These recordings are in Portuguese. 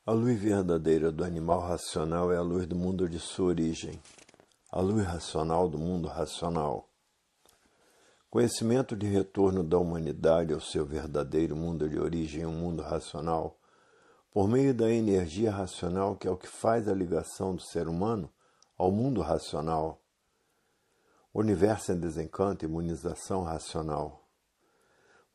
A luz verdadeira do animal racional é a luz do mundo de sua origem, a luz racional do mundo racional. Conhecimento de retorno da humanidade ao seu verdadeiro mundo de origem, o mundo racional, por meio da energia racional que é o que faz a ligação do ser humano ao mundo racional. Universo em Desencanto, Imunização Racional.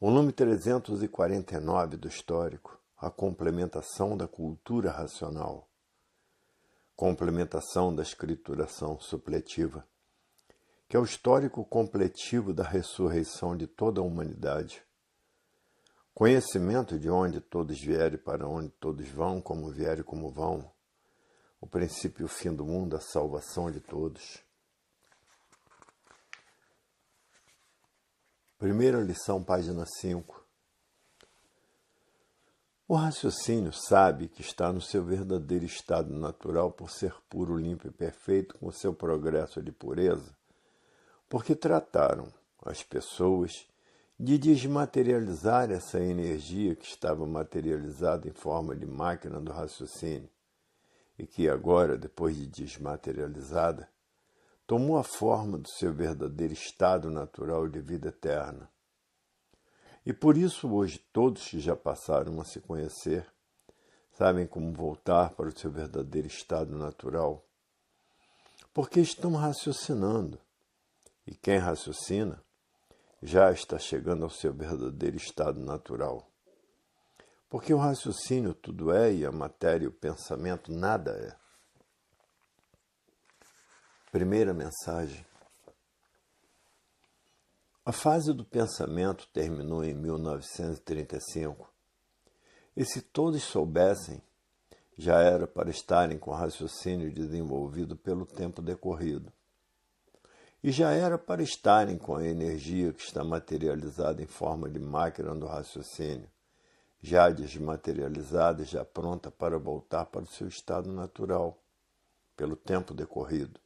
Volume 349 do Histórico, a complementação da cultura racional. Complementação da escrituração supletiva, que é o histórico completivo da ressurreição de toda a humanidade. Conhecimento de onde todos vieram e para onde todos vão, como vieram e como vão. O princípio e o fim do mundo, a salvação de todos. Primeira lição, página 5. O raciocínio sabe que está no seu verdadeiro estado natural por ser puro, limpo e perfeito com seu progresso de pureza, porque trataram as pessoas de desmaterializar essa energia que estava materializada em forma de máquina do raciocínio e que agora, depois de desmaterializada, tomou a forma do seu verdadeiro estado natural de vida eterna. E por isso hoje todos que já passaram a se conhecer sabem como voltar para o seu verdadeiro estado natural, porque estão raciocinando, e quem raciocina já está chegando ao seu verdadeiro estado natural. Porque o raciocínio tudo é e a matéria e o pensamento nada é. Primeira mensagem. A fase do pensamento terminou em 1935. E se todos soubessem, já era para estarem com o raciocínio desenvolvido pelo tempo decorrido. E já era para estarem com a energia que está materializada em forma de máquina do raciocínio, já desmaterializada e já pronta para voltar para o seu estado natural, pelo tempo decorrido.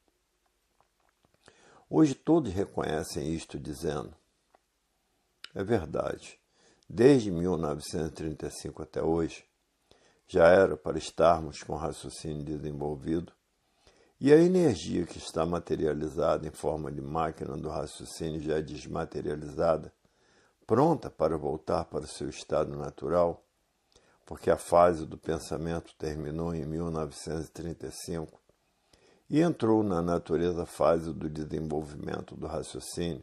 Hoje todos reconhecem isto dizendo: é verdade, desde 1935 até hoje, já era para estarmos com o raciocínio desenvolvido e a energia que está materializada em forma de máquina do raciocínio já desmaterializada, pronta para voltar para o seu estado natural, porque a fase do pensamento terminou em 1935 e entrou na natureza fase do desenvolvimento do raciocínio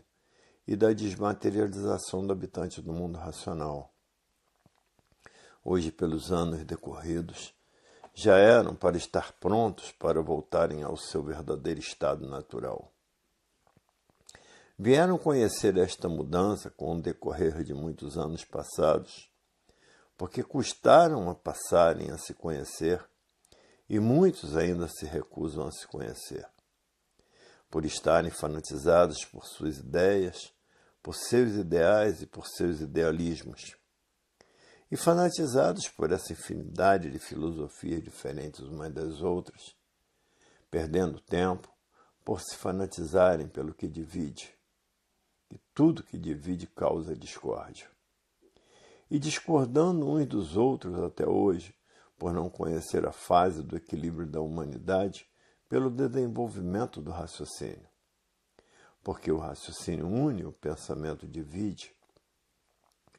e da desmaterialização do habitante do mundo racional. Hoje, pelos anos decorridos, já eram para estar prontos para voltarem ao seu verdadeiro estado natural. Vieram conhecer esta mudança com o decorrer de muitos anos passados, porque custaram a passarem a se conhecer e muitos ainda se recusam a se conhecer, por estarem fanatizados por suas ideias, por seus ideais e por seus idealismos, e fanatizados por essa infinidade de filosofias diferentes umas das outras, perdendo tempo por se fanatizarem pelo que divide, e tudo que divide causa discórdia. E discordando uns dos outros até hoje, por não conhecer a fase do equilíbrio da humanidade pelo desenvolvimento do raciocínio. Porque o raciocínio une, o pensamento divide,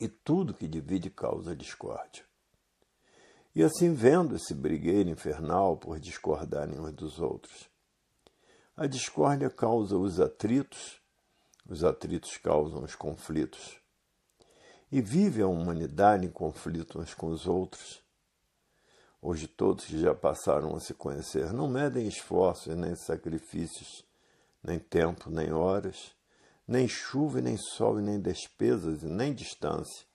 e tudo que divide causa discórdia. E assim vendo esse brigueiro infernal por discordarem uns dos outros. A discórdia causa os atritos causam os conflitos. E vive a humanidade em conflito uns com os outros. Hoje todos que já passaram a se conhecer não medem esforços, nem sacrifícios, nem tempo, nem horas, nem chuva, nem sol, nem despesas, e nem distância,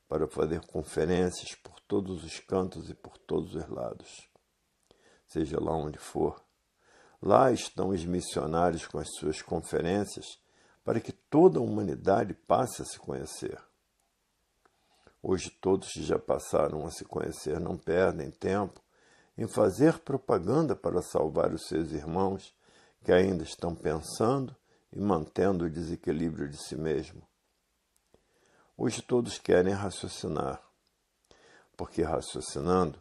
para fazer conferências por todos os cantos e por todos os lados. Seja lá onde for, lá estão os missionários com as suas conferências para que toda a humanidade passe a se conhecer. Hoje todos que já passaram a se conhecer não perdem tempo em fazer propaganda para salvar os seus irmãos que ainda estão pensando e mantendo o desequilíbrio de si mesmo. Hoje todos querem raciocinar, porque raciocinando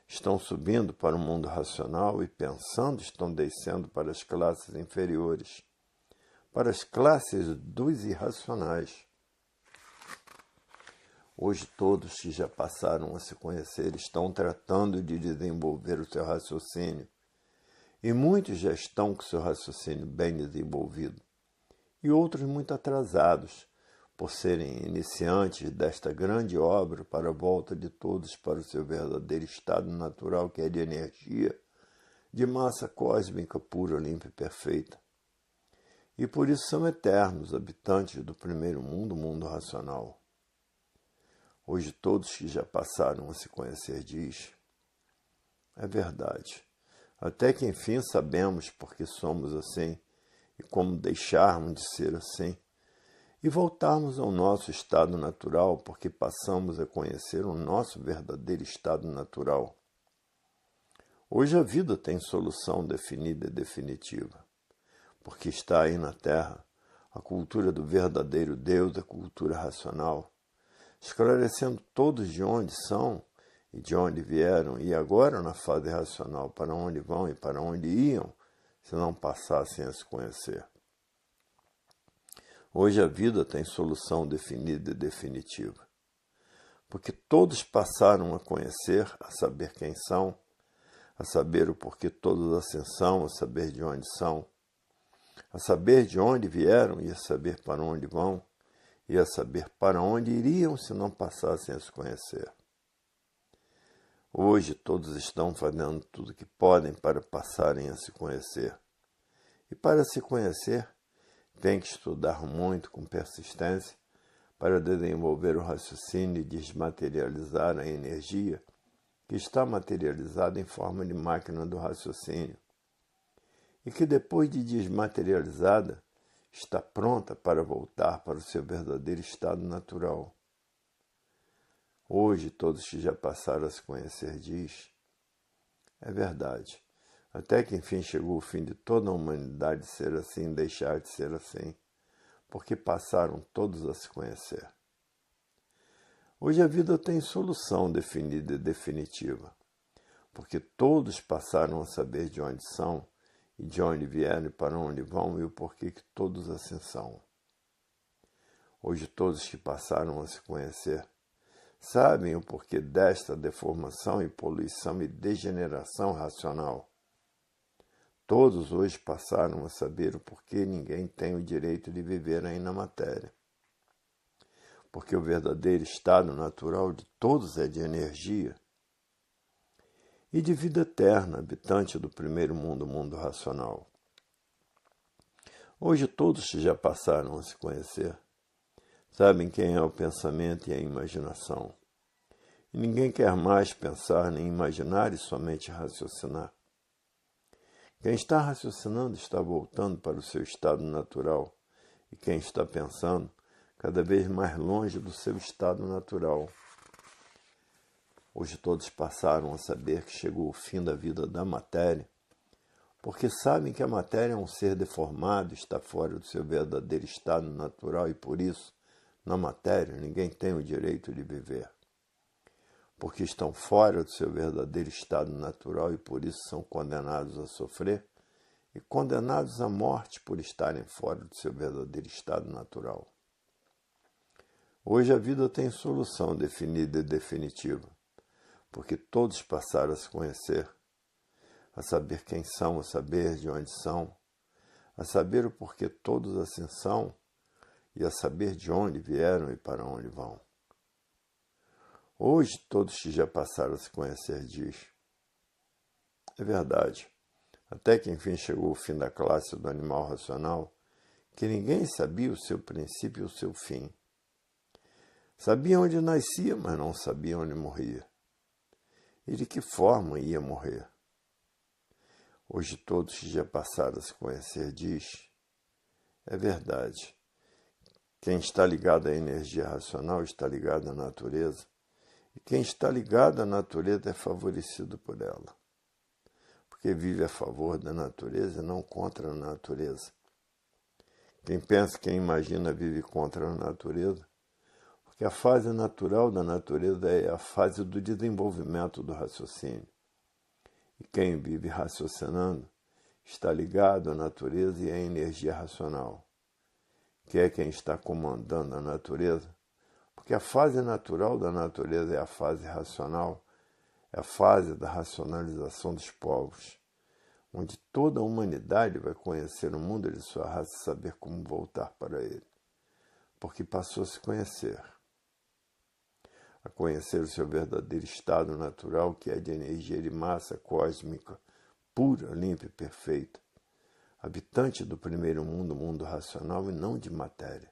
estão subindo para o mundo racional e, pensando, estão descendo para as classes inferiores, para as classes dos irracionais. Hoje todos que já passaram a se conhecer estão tratando de desenvolver o seu raciocínio, e muitos já estão com seu raciocínio bem desenvolvido, e outros muito atrasados, por serem iniciantes desta grande obra para a volta de todos para o seu verdadeiro estado natural, que é de energia, de massa cósmica pura, limpa e perfeita. E por isso são eternos, habitantes do primeiro mundo, o mundo racional. Hoje todos que já passaram a se conhecer diz, é verdade, até que enfim sabemos por que somos assim e como deixarmos de ser assim, e voltarmos ao nosso estado natural, porque passamos a conhecer o nosso verdadeiro estado natural. Hoje a vida tem solução definida e definitiva, porque está aí na Terra a cultura do verdadeiro Deus, a cultura racional, esclarecendo todos de onde são e de onde vieram, e agora na fase racional, para onde vão e para onde iam, se não passassem a se conhecer. Hoje a vida tem solução definida e definitiva, porque todos passaram a conhecer, a saber quem são, a saber o porquê todos assim são, a saber de onde são, a saber de onde vieram e a saber para onde vão, e a saber para onde iriam se não passassem a se conhecer. Hoje todos estão fazendo tudo o que podem para passarem a se conhecer. E para se conhecer, tem que estudar muito com persistência para desenvolver o raciocínio e desmaterializar a energia que está materializada em forma de máquina do raciocínio e que depois de desmaterializada está pronta para voltar para o seu verdadeiro estado natural. Hoje todos que já passaram a se conhecer diz, é verdade, até que enfim chegou o fim de toda a humanidade ser assim, deixar de ser assim, porque passaram todos a se conhecer. Hoje a vida tem solução definida e definitiva, porque todos passaram a saber de onde são, e de onde vieram e para onde vão, e o porquê que todos assim são. Hoje todos que passaram a se conhecer sabem o porquê desta deformação e poluição e degeneração racional. Todos hoje passaram a saber o porquê ninguém tem o direito de viver aí na matéria. Porque o verdadeiro estado natural de todos é de energia e de vida eterna, habitante do primeiro mundo, o mundo racional. Hoje todos que já passaram a se conhecer sabem quem é o pensamento e a imaginação. E ninguém quer mais pensar nem imaginar e somente raciocinar. Quem está raciocinando está voltando para o seu estado natural, e quem está pensando, cada vez mais longe do seu estado natural. Hoje todos passaram a saber que chegou o fim da vida da matéria, porque sabem que a matéria é um ser deformado, está fora do seu verdadeiro estado natural e por isso, na matéria, ninguém tem o direito de viver. Porque estão fora do seu verdadeiro estado natural e por isso são condenados a sofrer e condenados à morte por estarem fora do seu verdadeiro estado natural. Hoje a vida tem solução definida e definitiva, porque todos passaram a se conhecer, a saber quem são, a saber de onde são, a saber o porquê todos assim são e a saber de onde vieram e para onde vão. Hoje todos que já passaram a se conhecer diz, é verdade, até que enfim chegou o fim da classe do animal racional, que ninguém sabia o seu princípio e o seu fim. Sabia onde nascia, mas não sabia onde morria. E de que forma ia morrer. Hoje todos que já passaram a se conhecer diz, é verdade. Quem está ligado à energia racional está ligado à natureza, e quem está ligado à natureza é favorecido por ela, porque vive a favor da natureza e não contra a natureza. Quem pensa, quem imagina vive contra a natureza, porque a fase natural da natureza é a fase do desenvolvimento do raciocínio. E quem vive raciocinando está ligado à natureza e à energia racional, que é quem está comandando a natureza, porque a fase natural da natureza é a fase racional, é a fase da racionalização dos povos, onde toda a humanidade vai conhecer o mundo de sua raça e saber como voltar para ele, porque passou a se conhecer, a conhecer o seu verdadeiro estado natural, que é de energia de massa cósmica, pura, limpa e perfeita, habitante do primeiro mundo, mundo racional, e não de matéria.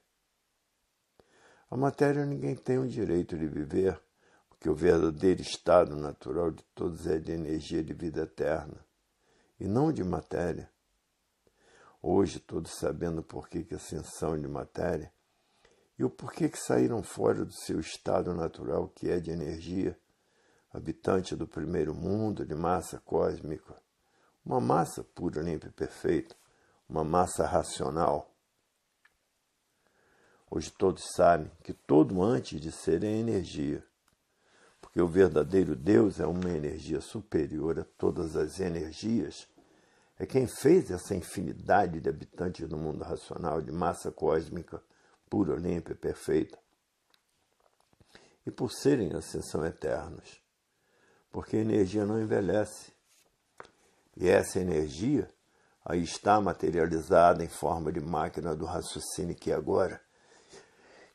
A matéria ninguém tem o direito de viver, porque o verdadeiro estado natural de todos é de energia de vida eterna, e não de matéria. Hoje, todos sabendo por que assim são de matéria, e o porquê que saíram fora do seu estado natural, que é de energia, habitante do primeiro mundo, de massa cósmica, uma massa pura, limpa e perfeita, uma massa racional. Hoje todos sabem que todo antes de ser é energia, porque o verdadeiro Deus é uma energia superior a todas as energias, é quem fez essa infinidade de habitantes do mundo racional, de massa cósmica, pura, limpa e perfeita. E por serem assim são eternos, porque a energia não envelhece. E essa energia aí está materializada em forma de máquina do raciocínio que agora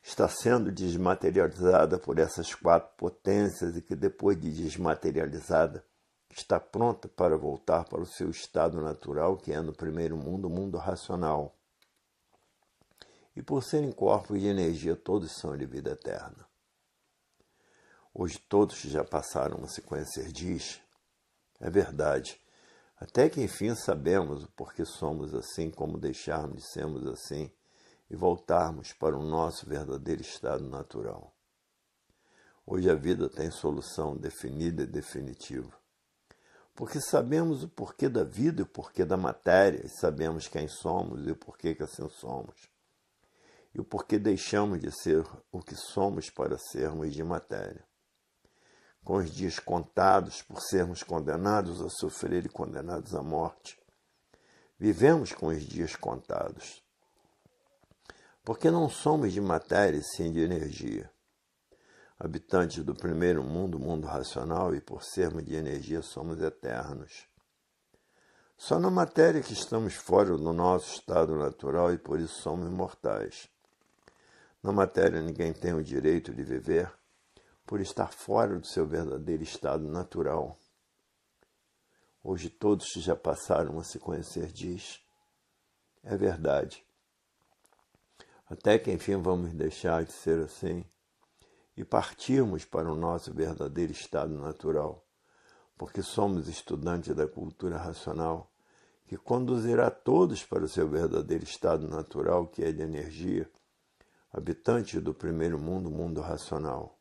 está sendo desmaterializada por essas 4 potências e que depois de desmaterializada está pronta para voltar para o seu estado natural, que é no primeiro mundo, o mundo racional. E por serem corpos de energia, todos são de vida eterna. Hoje todos já passaram a se conhecer diz, é verdade, até que enfim sabemos o porquê somos assim, como deixarmos de sermos assim e voltarmos para o nosso verdadeiro estado natural. Hoje a vida tem solução definida e definitiva, porque sabemos o porquê da vida e o porquê da matéria, e sabemos quem somos e o porquê que assim somos, e o porquê deixamos de ser o que somos para sermos de matéria. Com os dias contados por sermos condenados a sofrer e condenados à morte, vivemos com os dias contados, porque não somos de matéria e sim de energia, habitantes do primeiro mundo, mundo racional, e por sermos de energia somos eternos. Só na matéria que estamos fora do nosso estado natural e por isso somos mortais. Na matéria ninguém tem o direito de viver por estar fora do seu verdadeiro estado natural. Hoje todos que já passaram a se conhecer diz, é verdade. Até que enfim vamos deixar de ser assim e partirmos para o nosso verdadeiro estado natural, porque somos estudantes da cultura racional, que conduzirá todos para o seu verdadeiro estado natural, que é de energia, habitantes do primeiro mundo, mundo racional.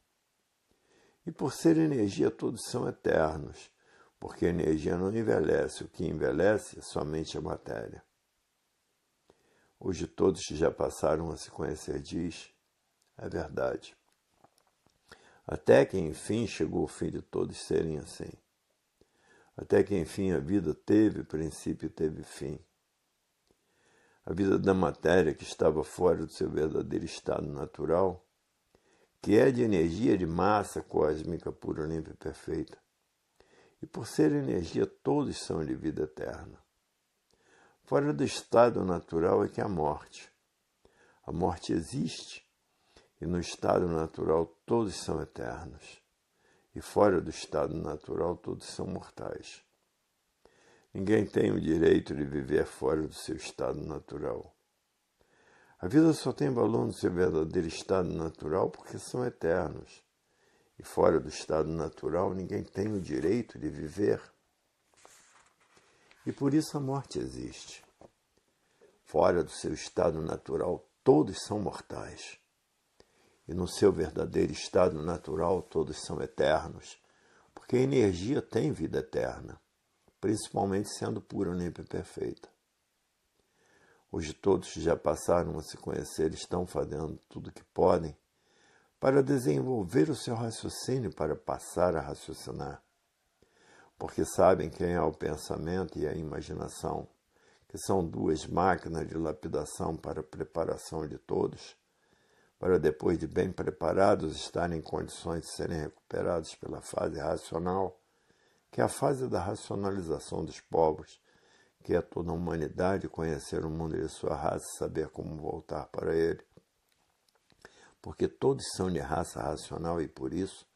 E por ser energia, todos são eternos, porque a energia não envelhece, o que envelhece é somente a matéria. Hoje todos que já passaram a se conhecer diz, é verdade. Até que enfim chegou o fim de todos serem assim. Até que enfim a vida teve princípio e teve fim. A vida da matéria que estava fora do seu verdadeiro estado natural, que é de energia de massa cósmica pura, limpa e perfeita. E por ser energia, todos são de vida eterna. Fora do estado natural é que há morte. A morte existe, e no estado natural todos são eternos. E fora do estado natural todos são mortais. Ninguém tem o direito de viver fora do seu estado natural. A vida só tem valor no seu verdadeiro estado natural porque são eternos. E fora do estado natural ninguém tem o direito de viver. E por isso a morte existe. Fora do seu estado natural todos são mortais. E no seu verdadeiro estado natural todos são eternos, porque a energia tem vida eterna, principalmente sendo pura, limpa e perfeita. Hoje todos que já passaram a se conhecer estão fazendo tudo o que podem para desenvolver o seu raciocínio para passar a raciocinar, porque sabem quem é o pensamento e a imaginação, que são duas máquinas de lapidação para a preparação de todos, para depois de bem preparados estarem em condições de serem recuperados pela fase racional, que é a fase da racionalização dos povos, que é toda a humanidade conhecer o mundo de sua raça e saber como voltar para ele. Porque todos são de raça racional e por isso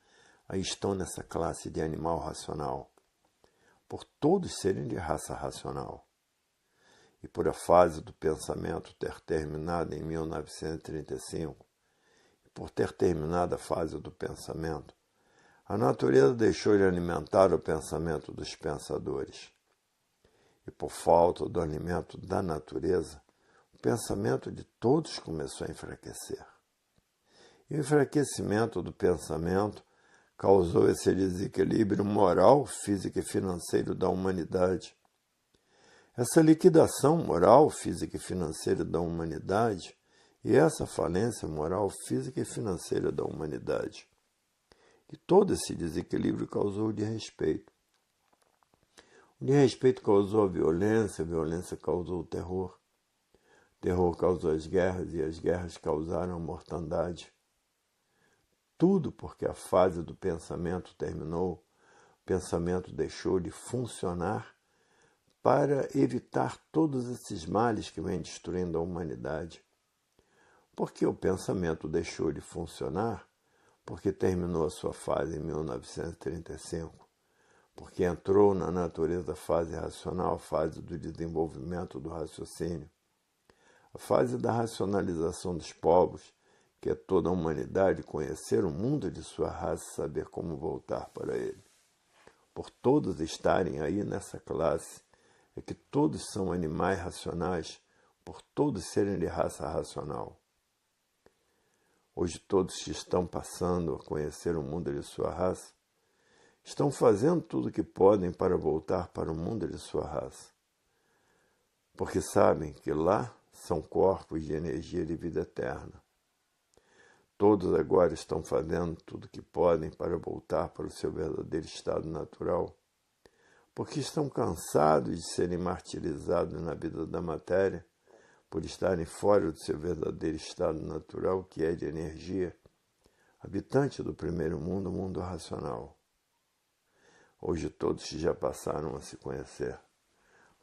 aí estão nessa classe de animal racional, por todos serem de raça racional. E por a fase do pensamento ter terminado em 1935, e por ter terminado a fase do pensamento, a natureza deixou de alimentar o pensamento dos pensadores. E por falta do alimento da natureza, o pensamento de todos começou a enfraquecer. E o enfraquecimento do pensamento causou esse desequilíbrio moral, físico e financeiro da humanidade. Essa liquidação moral, física e financeira da humanidade e essa falência moral, física e financeira da humanidade. E todo esse desequilíbrio causou o desrespeito. O desrespeito causou a violência causou o terror causou as guerras e as guerras causaram a mortandade. Tudo porque a fase do pensamento terminou, o pensamento deixou de funcionar para evitar todos esses males que vêm destruindo a humanidade. Porque o pensamento deixou de funcionar, porque terminou a sua fase em 1935, porque entrou na natureza fase racional, a fase do desenvolvimento do raciocínio, a fase da racionalização dos povos, que é toda a humanidade conhecer o mundo de sua raça e saber como voltar para ele. Por todos estarem aí nessa classe, é que todos são animais racionais, por todos serem de raça racional. Hoje todos que estão passando a conhecer o mundo de sua raça, estão fazendo tudo o que podem para voltar para o mundo de sua raça. Porque sabem que lá são corpos de energia de vida eterna. Todos agora estão fazendo tudo o que podem para voltar para o seu verdadeiro estado natural, porque estão cansados de serem martirizados na vida da matéria, por estarem fora do seu verdadeiro estado natural, que é de energia, habitante do primeiro mundo, o mundo racional. Hoje todos já passaram a se conhecer,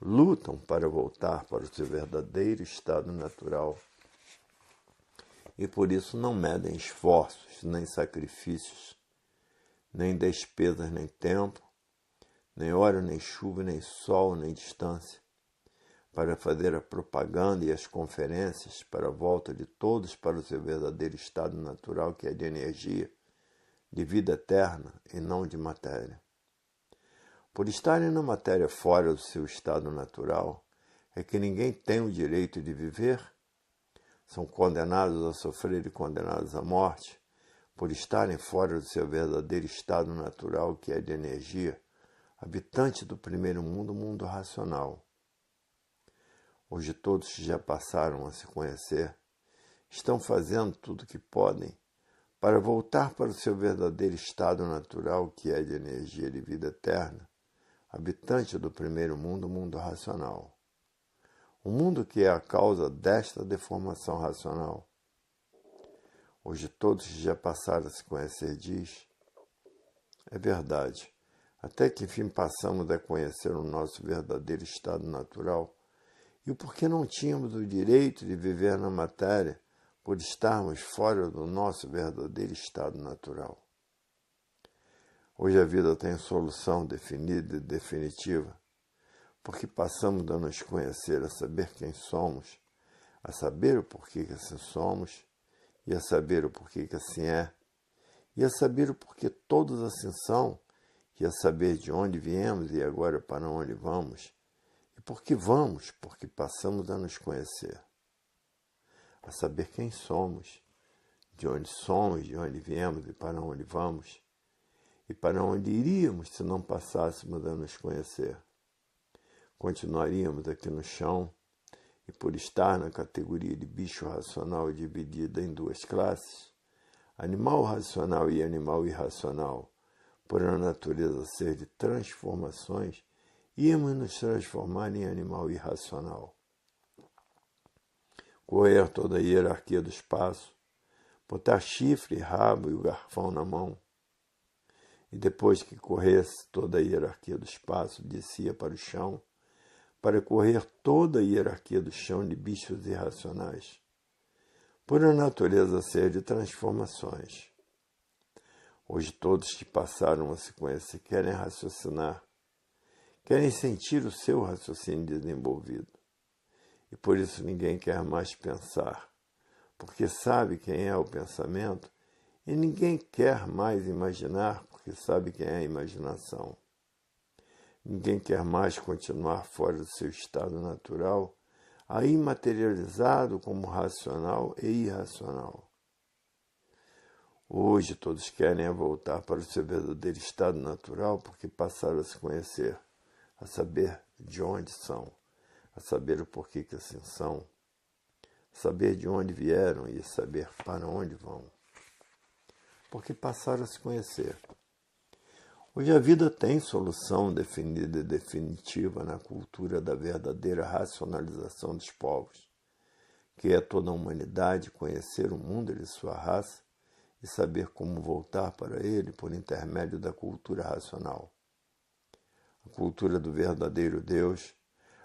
lutam para voltar para o seu verdadeiro estado natural, e por isso não medem esforços, nem sacrifícios, nem despesas, nem tempo, nem hora, nem chuva, nem sol, nem distância, para fazer a propaganda e as conferências para a volta de todos para o seu verdadeiro estado natural, que é de energia, de vida eterna e não de matéria. Por estarem na matéria fora do seu estado natural, é que ninguém tem o direito de viver, são condenados a sofrer e condenados à morte, por estarem fora do seu verdadeiro estado natural, que é de energia, habitante do primeiro mundo, o mundo racional. Hoje todos que já passaram a se conhecer, estão fazendo tudo o que podem para voltar para o seu verdadeiro estado natural, que é de energia de vida eterna, habitante do primeiro mundo, o mundo racional. O mundo que é a causa desta deformação racional. Hoje todos que já passaram a se conhecer diz, é verdade, até que enfim passamos a conhecer o nosso verdadeiro estado natural, e o porquê não tínhamos o direito de viver na matéria por estarmos fora do nosso verdadeiro estado natural. Hoje a vida tem solução definida e definitiva, porque passamos a nos conhecer, a saber quem somos, a saber o porquê que assim somos, e a saber o porquê que assim é, e a saber o porquê todos assim são, e a saber de onde viemos e agora para onde vamos, e por que vamos, porque passamos a nos conhecer, a saber quem somos, de onde viemos e para onde vamos, e para onde iríamos se não passássemos a nos conhecer. Continuaríamos aqui no chão, e por estar na categoria de bicho racional dividida em duas classes, animal racional e animal irracional, por a natureza ser de transformações, íamos nos transformar em animal irracional. Correr toda a hierarquia do espaço, botar chifre, rabo e o garfão na mão, e depois que corresse toda a hierarquia do espaço, descia para o chão, para correr toda a hierarquia do chão de bichos irracionais, por a natureza ser de transformações. Hoje todos que passaram a se conhecer querem raciocinar, querem sentir o seu raciocínio desenvolvido. E por isso ninguém quer mais pensar, porque sabe quem é o pensamento, e ninguém quer mais imaginar, porque sabe quem é a imaginação. Ninguém quer mais continuar fora do seu estado natural, aí materializado como racional e irracional. Hoje todos querem voltar para o seu verdadeiro estado natural porque passaram a se conhecer, a saber de onde são, a saber o porquê que assim são, a saber de onde vieram e a saber para onde vão. Porque passaram a se conhecer. Hoje a vida tem solução definida e definitiva na cultura da verdadeira racionalização dos povos, que é toda a humanidade conhecer o mundo e sua raça e saber como voltar para ele por intermédio da cultura racional. A cultura do verdadeiro Deus,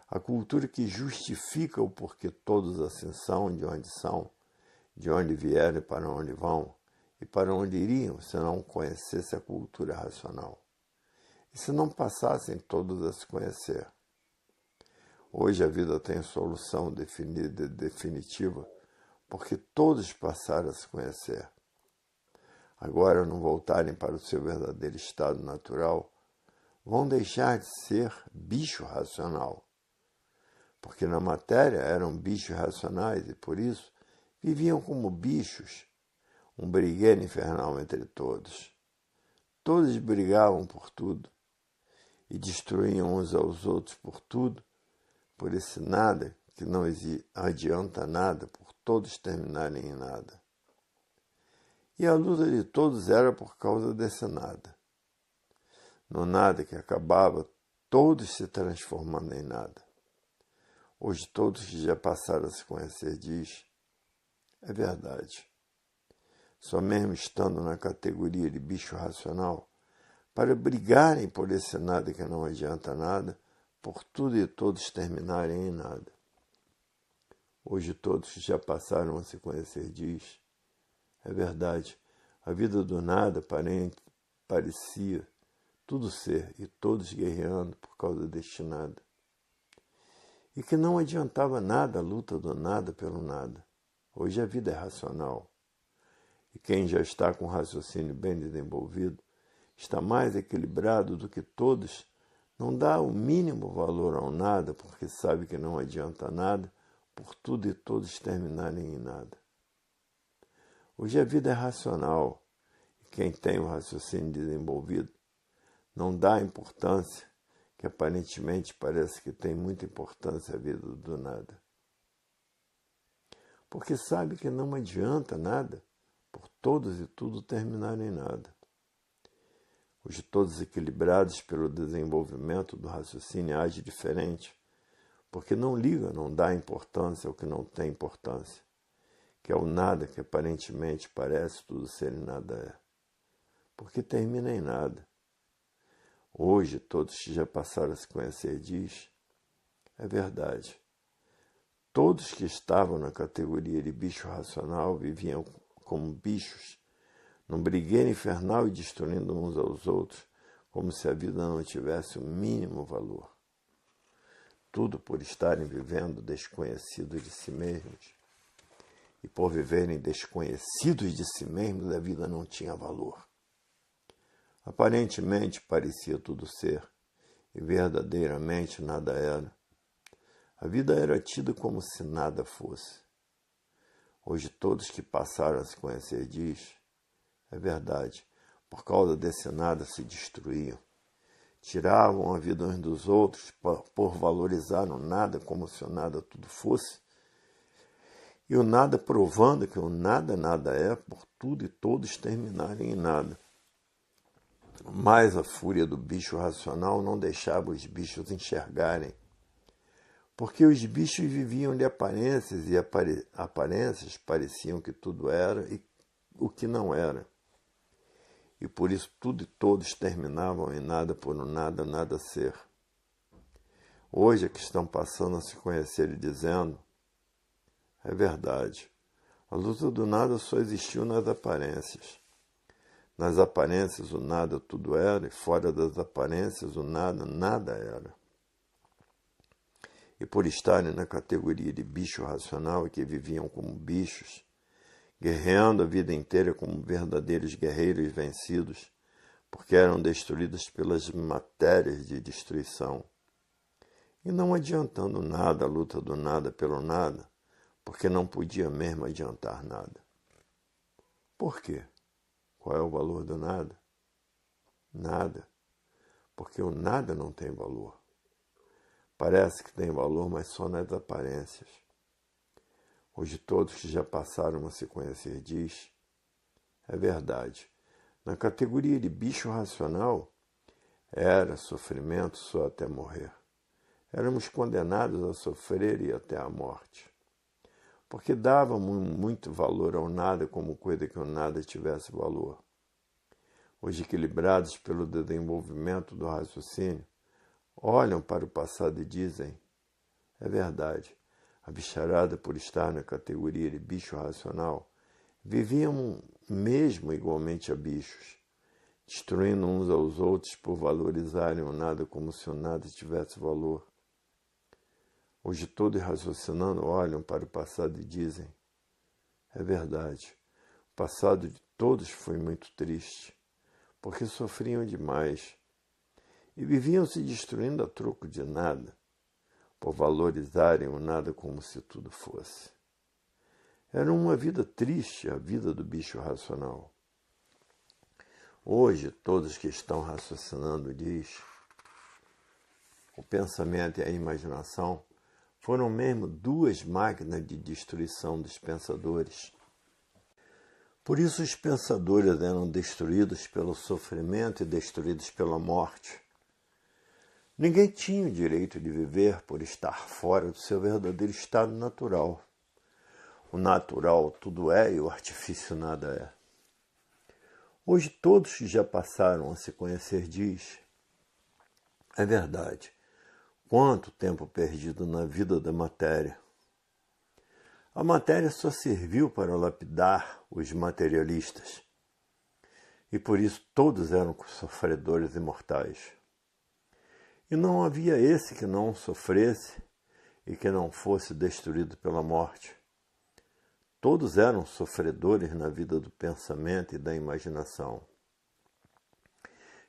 a cultura que justifica o porquê todos assim são, de onde vieram e para onde vão, e para onde iriam se não conhecesse a cultura racional, e se não passassem todos a se conhecer. Hoje a vida tem solução definida e definitiva, porque todos passaram a se conhecer. Agora, ao não voltarem para o seu verdadeiro estado natural, vão deixar de ser bicho racional, porque na matéria eram bichos racionais e, por isso, viviam como bichos, um brigueiro infernal entre todos. Todos brigavam por tudo e destruíam uns aos outros por tudo, por esse nada que não adianta nada, por todos terminarem em nada. E a luta de todos era por causa desse nada. No nada que acabava, todos se transformando em nada. Hoje todos que já passaram a se conhecer diz, é verdade. Só mesmo estando na categoria de bicho racional, para brigarem por esse nada que não adianta nada, por tudo e todos terminarem em nada. Hoje todos que já passaram a se conhecer diz, é verdade, a vida do nada parecia tudo ser e todos guerreando por causa deste nada. E que não adiantava nada a luta do nada pelo nada. Hoje a vida é racional. E quem já está com o raciocínio bem desenvolvido, está mais equilibrado do que todos, não dá o mínimo valor ao nada, porque sabe que não adianta nada, por tudo e todos terminarem em nada. Hoje a vida é racional, e quem tem o raciocínio desenvolvido não dá importância, que aparentemente parece que tem muita importância a vida do nada. Porque sabe que não adianta nada, por todos e tudo terminarem em nada. Hoje todos equilibrados pelo desenvolvimento do raciocínio agem diferente, porque não liga, não dá importância ao que não tem importância, que é o nada que aparentemente parece tudo ser e nada é, porque termina em nada. Hoje todos que já passaram a se conhecer diz, é verdade. Todos que estavam na categoria de bicho racional viviam como bichos, num brigueiro infernal e destruindo uns aos outros, como se a vida não tivesse o mínimo valor. Tudo por estarem vivendo desconhecidos de si mesmos. E por viverem desconhecidos de si mesmos, a vida não tinha valor. Aparentemente parecia tudo ser, e verdadeiramente nada era. A vida era tida como se nada fosse. Hoje todos que passaram a se conhecer diz, é verdade, por causa desse nada se destruíam. Tiravam a vida uns dos outros por valorizar o nada como se o nada tudo fosse. E o nada provando que o nada nada é, por tudo e todos terminarem em nada. Mas a fúria do bicho racional não deixava os bichos enxergarem, porque os bichos viviam de aparências e aparências pareciam que tudo era e o que não era. E por isso tudo e todos terminavam em nada por um nada, nada ser. Hoje é que estão passando a se conhecer e dizendo: é verdade, a luta do nada só existiu nas aparências. Nas aparências o nada tudo era, e fora das aparências o nada, nada era. E por estarem na categoria de bicho racional e que viviam como bichos, guerreando a vida inteira como verdadeiros guerreiros vencidos, porque eram destruídos pelas matérias de destruição. E não adiantando nada a luta do nada pelo nada, porque não podia mesmo adiantar nada. Por quê? Qual é o valor do nada? Nada, porque o nada não tem valor. Parece que tem valor, mas só nas aparências. Hoje todos que já passaram a se conhecer diz: é verdade, na categoria de bicho racional, era sofrimento só até morrer. Éramos condenados a sofrer e até a morte, porque dávamos muito valor ao nada como coisa que o nada tivesse valor. Hoje, equilibrados pelo desenvolvimento do raciocínio, olham para o passado e dizem: é verdade, a bicharada, por estar na categoria de bicho racional, viviam mesmo igualmente a bichos, destruindo uns aos outros por valorizarem o nada como se o nada tivesse valor. Hoje todos raciocinando olham para o passado e dizem: é verdade, o passado de todos foi muito triste, porque sofriam demais e viviam se destruindo a troco de nada, por valorizarem o nada como se tudo fosse. Era uma vida triste, a vida do bicho racional. Hoje, todos que estão raciocinando diz: o pensamento e a imaginação foram mesmo duas máquinas de destruição dos pensadores. Por isso os pensadores eram destruídos pelo sofrimento e destruídos pela morte. Ninguém tinha o direito de viver por estar fora do seu verdadeiro estado natural. O natural tudo é e o artifício nada é. Hoje todos que já passaram a se conhecer diz: é verdade, quanto tempo perdido na vida da matéria. A matéria só serviu para lapidar os materialistas, e por isso todos eram sofredores imortais. E não havia esse que não sofresse e que não fosse destruído pela morte. Todos eram sofredores na vida do pensamento e da imaginação.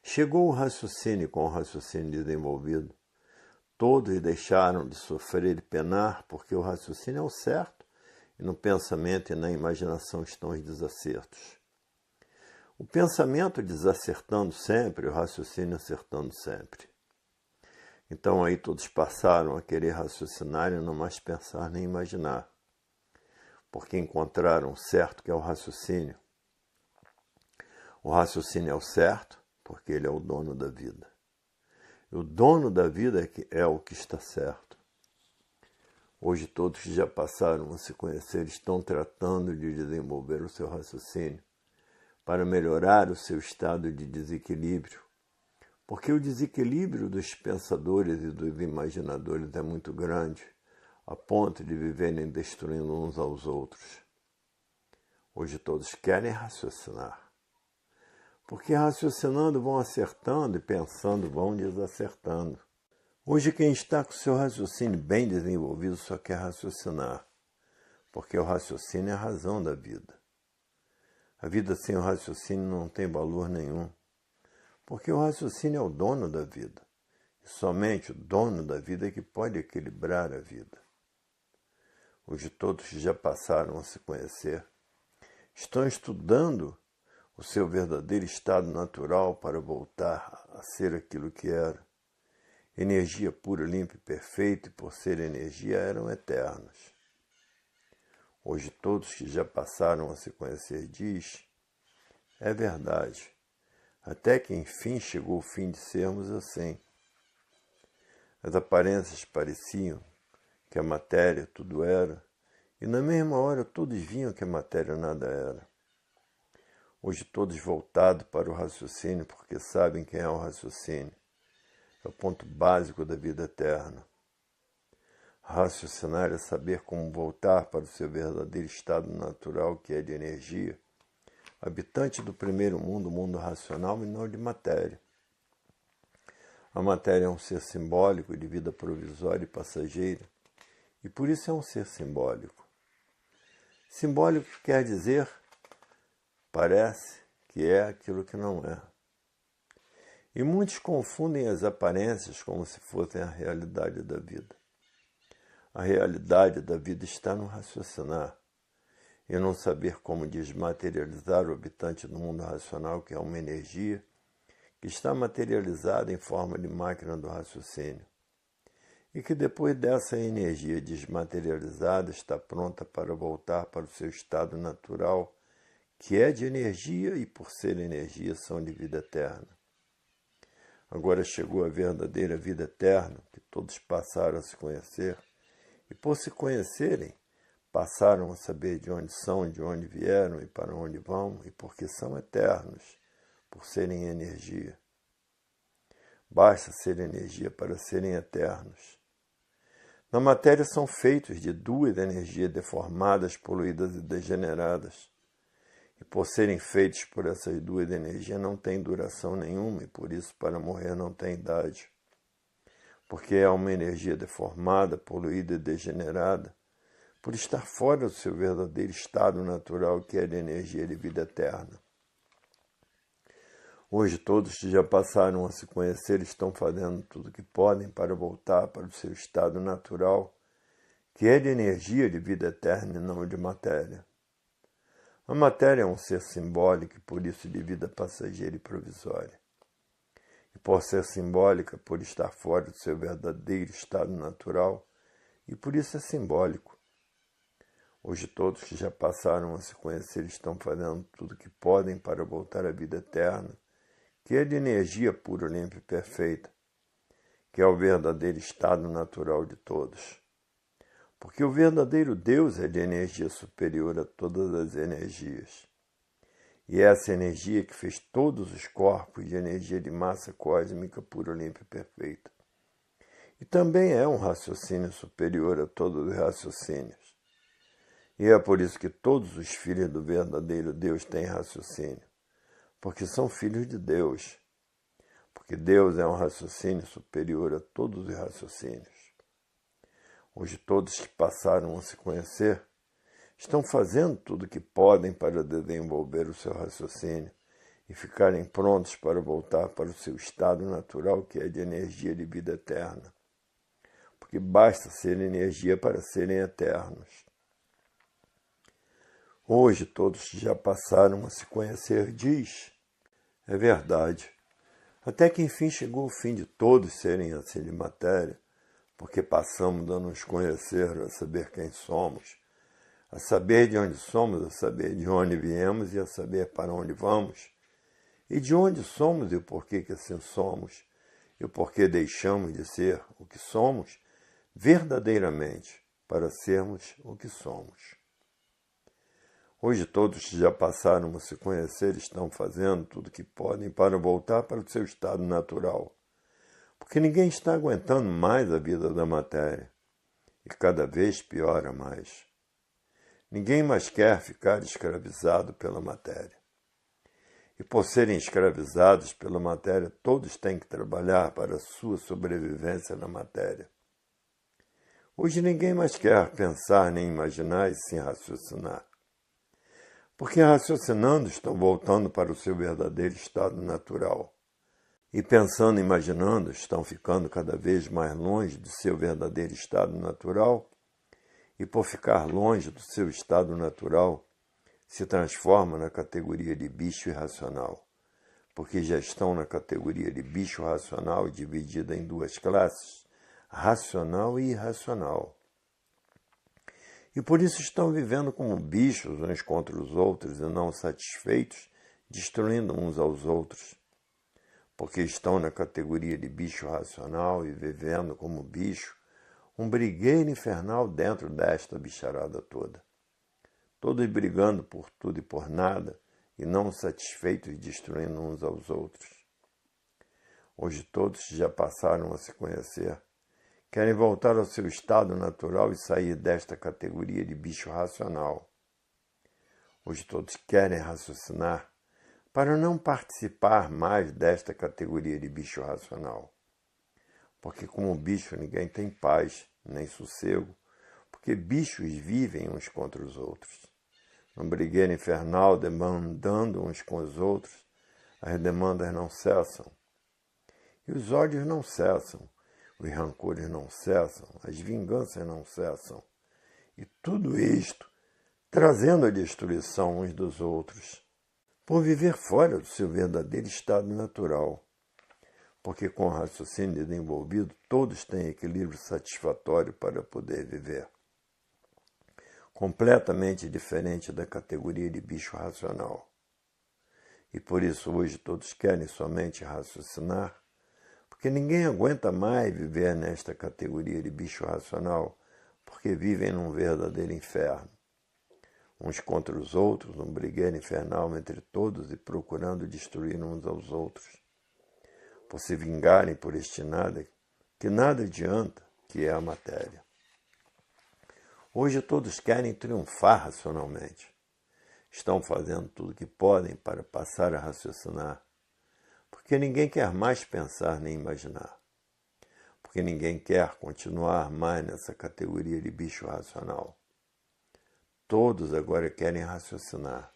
Chegou o raciocínio com o raciocínio desenvolvido. Todos deixaram de sofrer e penar, porque o raciocínio é o certo, e no pensamento e na imaginação estão os desacertos. O pensamento desacertando sempre, o raciocínio acertando sempre. Então aí todos passaram a querer raciocinar e não mais pensar nem imaginar, porque encontraram o certo, que é o raciocínio. O raciocínio é o certo, porque ele é o dono da vida. E o dono da vida é o que está certo. Hoje todos que já passaram a se conhecer estão tratando de desenvolver o seu raciocínio para melhorar o seu estado de desequilíbrio, porque o desequilíbrio dos pensadores e dos imaginadores é muito grande, a ponto de viverem destruindo uns aos outros. Hoje todos querem raciocinar, porque raciocinando vão acertando e pensando vão desacertando. Hoje quem está com o seu raciocínio bem desenvolvido só quer raciocinar, porque o raciocínio é a razão da vida. A vida sem o raciocínio não tem valor nenhum, porque o raciocínio é o dono da vida, e somente o dono da vida é que pode equilibrar a vida. Hoje todos que já passaram a se conhecer estão estudando o seu verdadeiro estado natural para voltar a ser aquilo que era. Energia pura, limpa e perfeita, e por ser energia eram eternos. Hoje todos que já passaram a se conhecer diz: é verdade, até que enfim chegou o fim de sermos assim. As aparências pareciam que a matéria tudo era, e na mesma hora todos viam que a matéria nada era. Hoje todos voltados para o raciocínio, porque sabem quem é o raciocínio. É o ponto básico da vida eterna. Raciocinar é saber como voltar para o seu verdadeiro estado natural, que é de energia, habitante do primeiro mundo, o mundo racional e não de matéria. A matéria é um ser simbólico de vida provisória e passageira, e por isso é um ser simbólico. Simbólico quer dizer, parece que é aquilo que não é. E muitos confundem as aparências como se fossem a realidade da vida. A realidade da vida está no raciocinar e não saber como desmaterializar o habitante do mundo racional, que é uma energia que está materializada em forma de máquina do raciocínio e que depois dessa energia desmaterializada está pronta para voltar para o seu estado natural, que é de energia e, por ser energia, são de vida eterna. Agora chegou a verdadeira vida eterna, que todos passaram a se conhecer, e por se conhecerem, passaram a saber de onde são, de onde vieram e para onde vão, e porque são eternos, por serem energia. Basta ser energia para serem eternos. Na matéria são feitos de duas energias deformadas, poluídas e degeneradas. E por serem feitos por essas duas energias não têm duração nenhuma e por isso para morrer não tem idade. Porque é uma energia deformada, poluída e degenerada, por estar fora do seu verdadeiro estado natural, que é de energia de vida eterna. Hoje todos que já passaram a se conhecer estão fazendo tudo o que podem para voltar para o seu estado natural, que é de energia de vida eterna e não de matéria. A matéria é um ser simbólico e por isso de vida passageira e provisória. E por ser simbólica, por estar fora do seu verdadeiro estado natural, e por isso é simbólico. Hoje todos que já passaram a se conhecer estão fazendo tudo o que podem para voltar à vida eterna, que é de energia pura, limpa e perfeita, que é o verdadeiro estado natural de todos. Porque o verdadeiro Deus é de energia superior a todas as energias. E é essa energia que fez todos os corpos de energia de massa cósmica pura, limpa e perfeita. E também é um raciocínio superior a todos os raciocínios. E é por isso que todos os filhos do verdadeiro Deus têm raciocínio. Porque são filhos de Deus. Porque Deus é um raciocínio superior a todos os raciocínios. Hoje todos que passaram a se conhecer estão fazendo tudo o que podem para desenvolver o seu raciocínio e ficarem prontos para voltar para o seu estado natural, que é de energia de vida eterna. Porque basta ser energia para serem eternos. Hoje todos que já passaram a se conhecer diz, é verdade, até que enfim chegou o fim de todos serem assim de matéria, porque passamos a nos conhecer, a saber quem somos, a saber de onde somos, a saber de onde viemos e a saber para onde vamos, e de onde somos e o porquê que assim somos, e o porquê deixamos de ser o que somos verdadeiramente para sermos o que somos. Hoje todos que já passaram a se conhecer estão fazendo tudo o que podem para voltar para o seu estado natural, porque ninguém está aguentando mais a vida da matéria, e cada vez piora mais. Ninguém mais quer ficar escravizado pela matéria. E por serem escravizados pela matéria, todos têm que trabalhar para a sua sobrevivência na matéria. Hoje ninguém mais quer pensar nem imaginar e sim raciocinar. Porque raciocinando estão voltando para o seu verdadeiro estado natural. E pensando e imaginando estão ficando cada vez mais longe do seu verdadeiro estado natural. E por ficar longe do seu estado natural, se transforma na categoria de bicho irracional. Porque já estão na categoria de bicho racional dividida em duas classes, racional e irracional. E por isso estão vivendo como bichos uns contra os outros e não satisfeitos, destruindo uns aos outros. porque estão na categoria de bicho racional e vivendo como bicho, um brigueiro infernal dentro desta bicharada toda. Todos brigando por tudo e por nada, e não satisfeitos e destruindo uns aos outros. Hoje todos já passaram a se conhecer, querem voltar ao seu estado natural e sair desta categoria de bicho racional. Hoje todos querem raciocinar para não participar mais desta categoria de bicho racional. Porque como bicho ninguém tem paz, nem sossego, porque bichos vivem uns contra os outros. Num brigueiro infernal, demandando uns com os outros, as demandas não cessam. E os ódios não cessam, os rancores não cessam, as vinganças não cessam. E tudo isto trazendo a destruição uns dos outros, por viver fora do seu verdadeiro estado natural. Porque com o raciocínio desenvolvido, todos têm equilíbrio satisfatório para poder viver. Completamente diferente da categoria de bicho racional. E por isso hoje todos querem somente raciocinar, porque ninguém aguenta mais viver nesta categoria de bicho racional, porque vivem num verdadeiro inferno. Uns contra os outros, num brigueiro infernal entre todos e procurando destruir uns aos outros. Por se vingarem por este nada, que nada adianta, que é a matéria. Hoje todos querem triunfar racionalmente. Estão fazendo tudo o que podem para passar a raciocinar, porque ninguém quer mais pensar nem imaginar. Porque ninguém quer continuar mais nessa categoria de bicho racional. Todos agora querem raciocinar.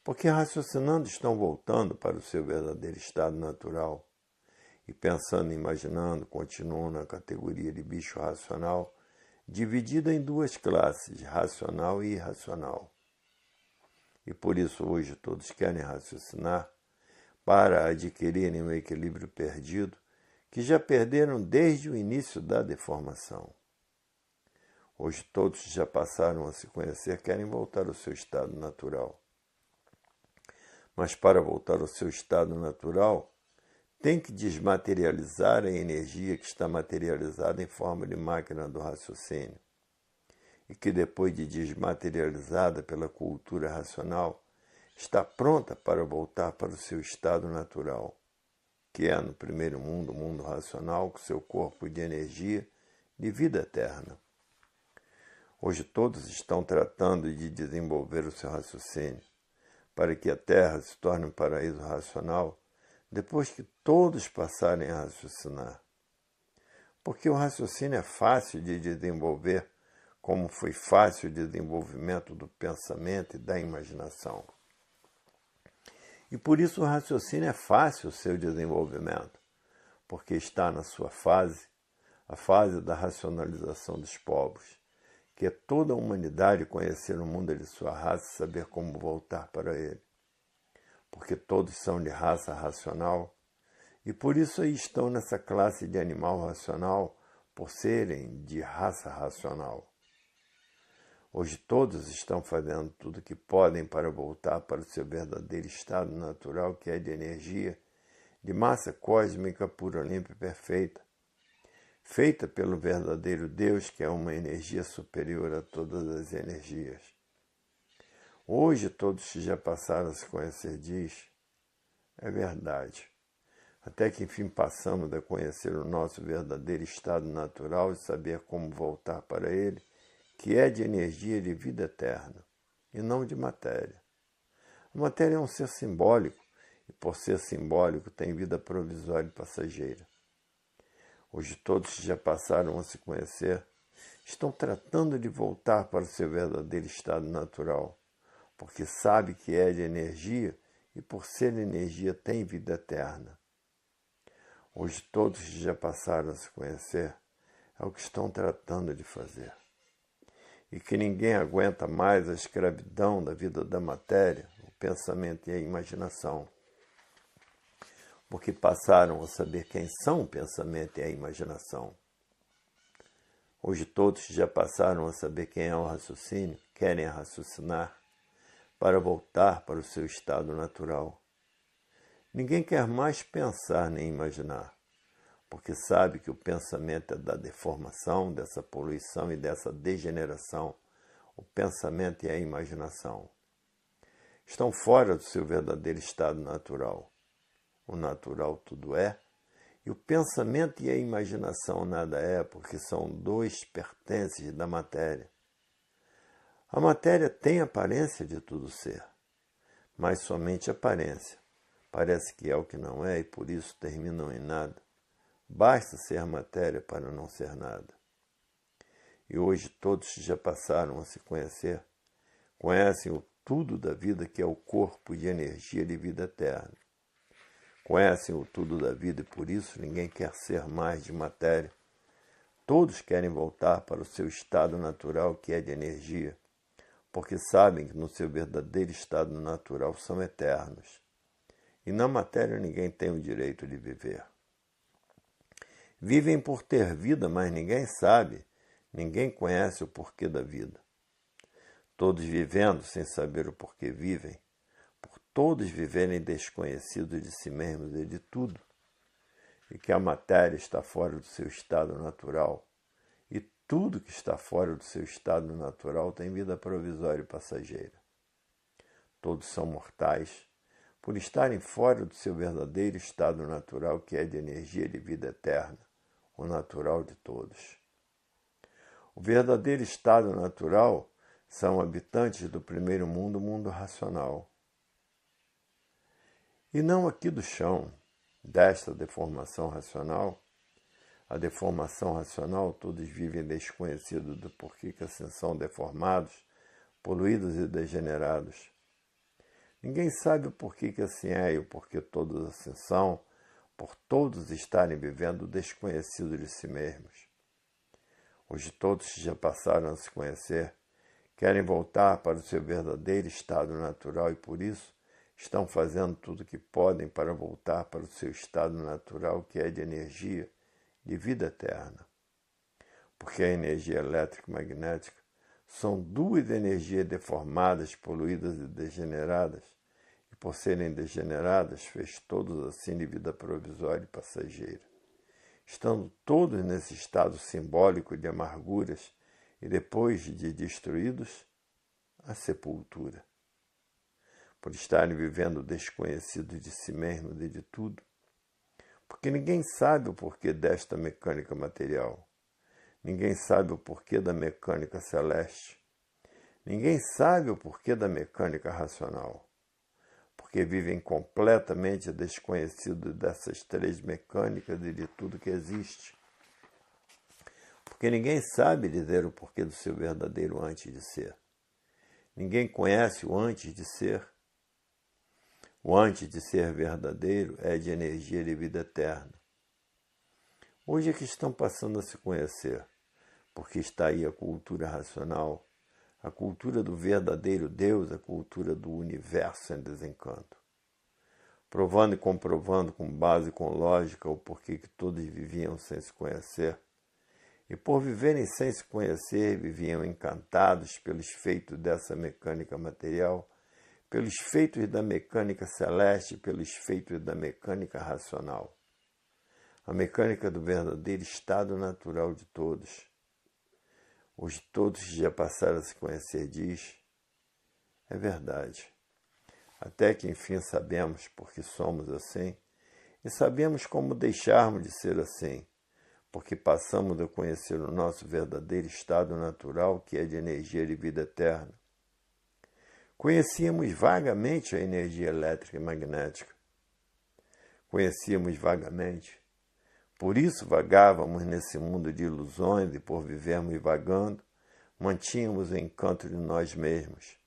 Porque raciocinando estão voltando para o seu verdadeiro estado natural. E pensando e imaginando, continuam na categoria de bicho racional, dividida em duas classes, racional e irracional. E por isso hoje todos querem raciocinar para adquirirem o equilíbrio perdido, que já perderam desde o início da deformação. Hoje todos já passaram a se conhecer, querem voltar ao seu estado natural. Mas para voltar ao seu estado natural, tem que desmaterializar a energia que está materializada em forma de máquina do raciocínio. E que depois de desmaterializada pela cultura racional, está pronta para voltar para o seu estado natural, que é no primeiro mundo, o mundo racional, com seu corpo de energia de vida eterna. Hoje todos estão tratando de desenvolver o seu raciocínio, para que a Terra se torne um paraíso racional, depois que todos passarem a raciocinar. Porque o raciocínio é fácil de desenvolver, como foi fácil o desenvolvimento do pensamento e da imaginação. E por isso o raciocínio é fácil o seu desenvolvimento, porque está na sua fase, a fase da racionalização dos povos, que é toda a humanidade conhecer o mundo de sua raça e saber como voltar para ele. Porque todos são de raça racional, e por isso aí estão nessa classe de animal racional, por serem de raça racional. Hoje todos estão fazendo tudo o que podem para voltar para o seu verdadeiro estado natural, que é de energia, de massa cósmica pura, limpa e perfeita, feita pelo verdadeiro Deus, que é uma energia superior a todas as energias. Hoje todos que já passaram a se conhecer diz, é verdade. Até que enfim passamos a conhecer o nosso verdadeiro estado natural e saber como voltar para ele, que é de energia de vida eterna, e não de matéria. A matéria é um ser simbólico, e por ser simbólico tem vida provisória e passageira. Hoje todos que já passaram a se conhecer, estão tratando de voltar para o seu verdadeiro estado natural, porque sabe que é de energia e por ser energia tem vida eterna. Hoje todos que já passaram a se conhecer, é o que estão tratando de fazer. E que ninguém aguenta mais a escravidão da vida da matéria, o pensamento e a imaginação. Porque passaram a saber quem são o pensamento e a imaginação. Hoje todos já passaram a saber quem é o raciocínio, querem raciocinar para voltar para o seu estado natural. Ninguém quer mais pensar nem imaginar, porque sabe que o pensamento é da deformação, dessa poluição e dessa degeneração. O pensamento e a imaginação estão fora do seu verdadeiro estado natural. O natural tudo é, e o pensamento e a imaginação nada é, porque são dois pertences da matéria. A matéria tem aparência de tudo ser, mas somente aparência. Parece que é o que não é e por isso terminam em nada. Basta ser matéria para não ser nada. E hoje todos já passaram a se conhecer, conhecem o tudo da vida que é o corpo de energia de vida eterna. Conhecem o tudo da vida e por isso ninguém quer ser mais de matéria. Todos querem voltar para o seu estado natural que é de energia, porque sabem que no seu verdadeiro estado natural são eternos. E na matéria ninguém tem o direito de viver. Vivem por ter vida, mas ninguém sabe, ninguém conhece o porquê da vida. Todos vivendo sem saber o porquê vivem, por todos viverem desconhecidos de si mesmos e de tudo, e que a matéria está fora do seu estado natural, e tudo que está fora do seu estado natural tem vida provisória e passageira. Todos são mortais, por estarem fora do seu verdadeiro estado natural, que é de energia de vida eterna, o natural de todos. O verdadeiro estado natural são habitantes do primeiro mundo, o mundo racional. E não aqui do chão, desta deformação racional. A deformação racional, todos vivem desconhecidos do porquê que assim são deformados, poluídos e degenerados. Ninguém sabe o porquê que assim é e o porquê todos assim são, por todos estarem vivendo desconhecidos de si mesmos. Hoje todos já passaram a se conhecer, querem voltar para o seu verdadeiro estado natural e por isso estão fazendo tudo o que podem para voltar para o seu estado natural, que é de energia, de vida eterna. Porque a energia elétrica e magnética são duas energias deformadas, poluídas e degeneradas, e por serem degeneradas, fez todos assim de vida provisória e passageira. Estando todos nesse estado simbólico de amarguras e depois de destruídos, a sepultura. Por estarem vivendo desconhecidos de si mesmos e de tudo, porque ninguém sabe o porquê desta mecânica material. Ninguém sabe o porquê da mecânica celeste. Ninguém sabe o porquê da mecânica racional. Porque vivem completamente desconhecidos dessas três mecânicas e de tudo que existe. Porque ninguém sabe dizer o porquê do seu verdadeiro antes de ser. Ninguém conhece o antes de ser. O antes de ser verdadeiro é de energia de vida eterna. Hoje é que estão passando a se conhecer, porque está aí a cultura racional, a cultura do verdadeiro Deus, a cultura do universo em desencanto. Provando e comprovando com base e com lógica o porquê que todos viviam sem se conhecer. E por viverem sem se conhecer, viviam encantados pelos feitos dessa mecânica material, pelos feitos da mecânica celeste, pelos feitos da mecânica racional. A mecânica do verdadeiro estado natural de todos. Hoje todos já passaram a se conhecer, diz, é verdade. Até que enfim sabemos porque somos assim, e sabemos como deixarmos de ser assim, porque passamos a conhecer o nosso verdadeiro estado natural, que é de energia de vida eterna. Conhecíamos vagamente a energia elétrica e magnética. Conhecíamos vagamente. Por isso vagávamos nesse mundo de ilusões e por vivermos vagando, mantínhamos o encanto de nós mesmos.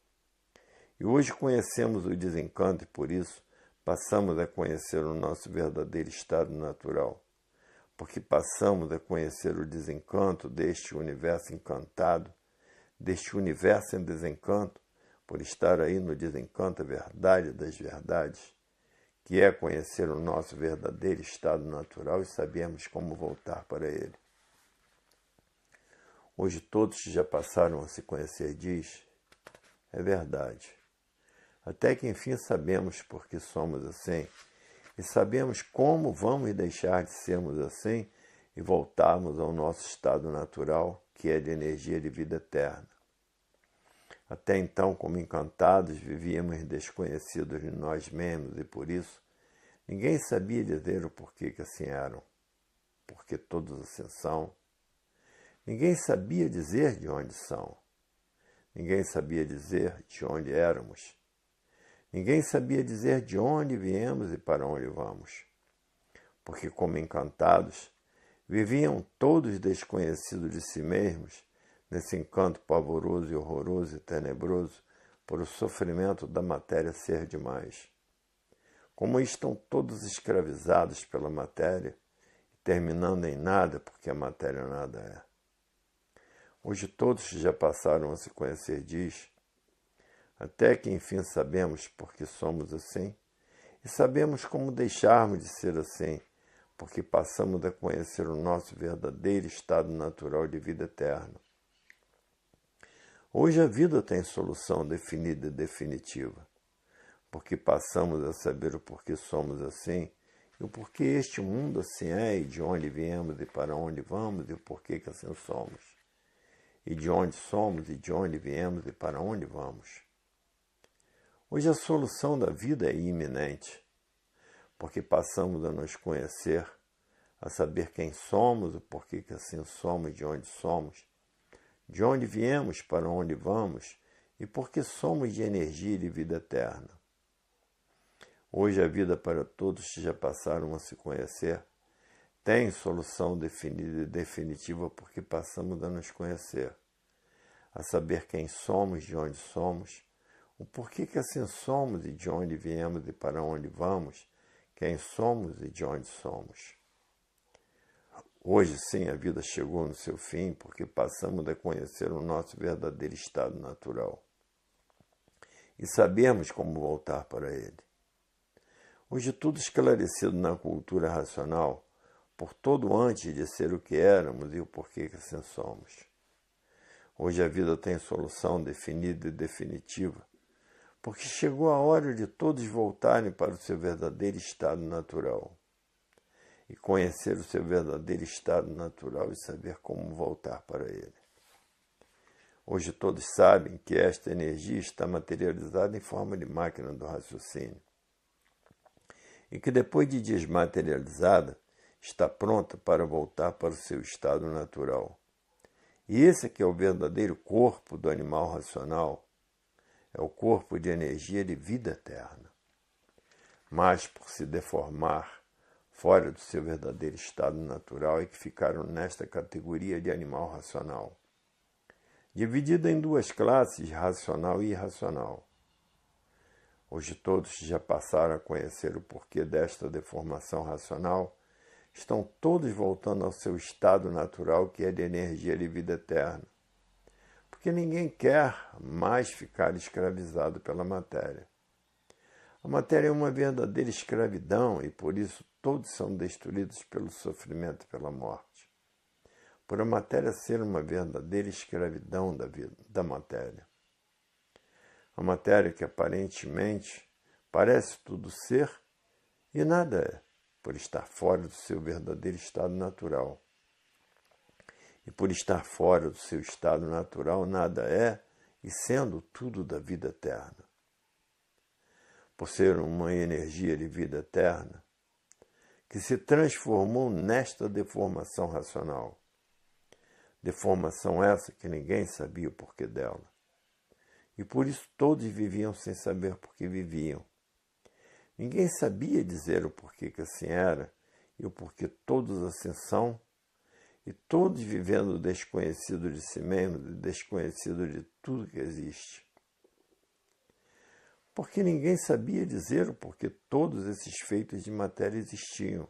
E hoje conhecemos o desencanto e por isso passamos a conhecer o nosso verdadeiro estado natural. Porque passamos a conhecer o desencanto deste universo encantado, deste universo em desencanto, por estar aí no desencanto a verdade das verdades, que é conhecer o nosso verdadeiro estado natural e sabermos como voltar para ele. Hoje todos já passaram a se conhecer, diz, é verdade. Até que enfim sabemos por que somos assim e sabemos como vamos deixar de sermos assim e voltarmos ao nosso estado natural, que é de energia de vida eterna. Até então, como encantados, vivíamos desconhecidos de nós mesmos e por isso ninguém sabia dizer o porquê que assim eram, porque todos assim são. Ninguém sabia dizer de onde são. Ninguém sabia dizer de onde éramos. Ninguém sabia dizer de onde viemos e para onde vamos. Porque, como encantados, viviam todos desconhecidos de si mesmos, nesse encanto pavoroso e horroroso e tenebroso, por o sofrimento da matéria ser demais. Como estão todos escravizados pela matéria, terminando em nada, porque a matéria nada é. Hoje todos já passaram a se conhecer, diz, até que enfim sabemos por que somos assim, e sabemos como deixarmos de ser assim, porque passamos a conhecer o nosso verdadeiro estado natural de vida eterna. Hoje a vida tem solução definida e definitiva, porque passamos a saber o porquê somos assim, e o porquê este mundo assim é, e de onde viemos e para onde vamos, e o porquê que assim somos. E de onde somos, e de onde viemos, e para onde vamos. Hoje a solução da vida é iminente, porque passamos a nos conhecer, a saber quem somos, o porquê que assim somos, de onde viemos, para onde vamos, e porque somos de energia e de vida eterna. Hoje a vida para todos que já passaram a se conhecer tem solução definida e definitiva porque passamos a nos conhecer, a saber quem somos, de onde somos, o porquê que assim somos e de onde viemos e para onde vamos, quem somos e de onde somos. Hoje sim a vida chegou no seu fim porque passamos a conhecer o nosso verdadeiro estado natural e sabemos como voltar para ele. Hoje tudo esclarecido na cultura racional, por todo antes de ser o que éramos e o porquê que assim somos. Hoje a vida tem solução definida e definitiva, porque chegou a hora de todos voltarem para o seu verdadeiro estado natural. E conhecer o seu verdadeiro estado natural e saber como voltar para ele. Hoje todos sabem que esta energia está materializada em forma de máquina do raciocínio. E que depois de desmaterializada, está pronta para voltar para o seu estado natural. E esse que é o verdadeiro corpo do animal racional, é o corpo de energia de vida eterna. Mas por se deformar fora do seu verdadeiro estado natural é que ficaram nesta categoria de animal racional, dividida em duas classes, racional e irracional. Hoje todos já passaram a conhecer o porquê desta deformação racional, estão todos voltando ao seu estado natural, que é de energia de vida eterna, porque ninguém quer mais ficar escravizado pela matéria. A matéria é uma verdadeira escravidão e por isso todos são destruídos pelo sofrimento e pela morte. Por a matéria ser uma verdadeira escravidão da matéria. A matéria que aparentemente parece tudo ser e nada é, por estar fora do seu verdadeiro estado natural. E por estar fora do seu estado natural, nada é, e sendo tudo da vida eterna. Por ser uma energia de vida eterna, que se transformou nesta deformação racional. Deformação essa que ninguém sabia o porquê dela. E por isso todos viviam sem saber por que viviam. Ninguém sabia dizer o porquê que assim era, e o porquê todos assim são, e todos vivendo desconhecido de si mesmos e desconhecido de tudo que existe. Porque ninguém sabia dizer o porquê todos esses feitos de matéria existiam.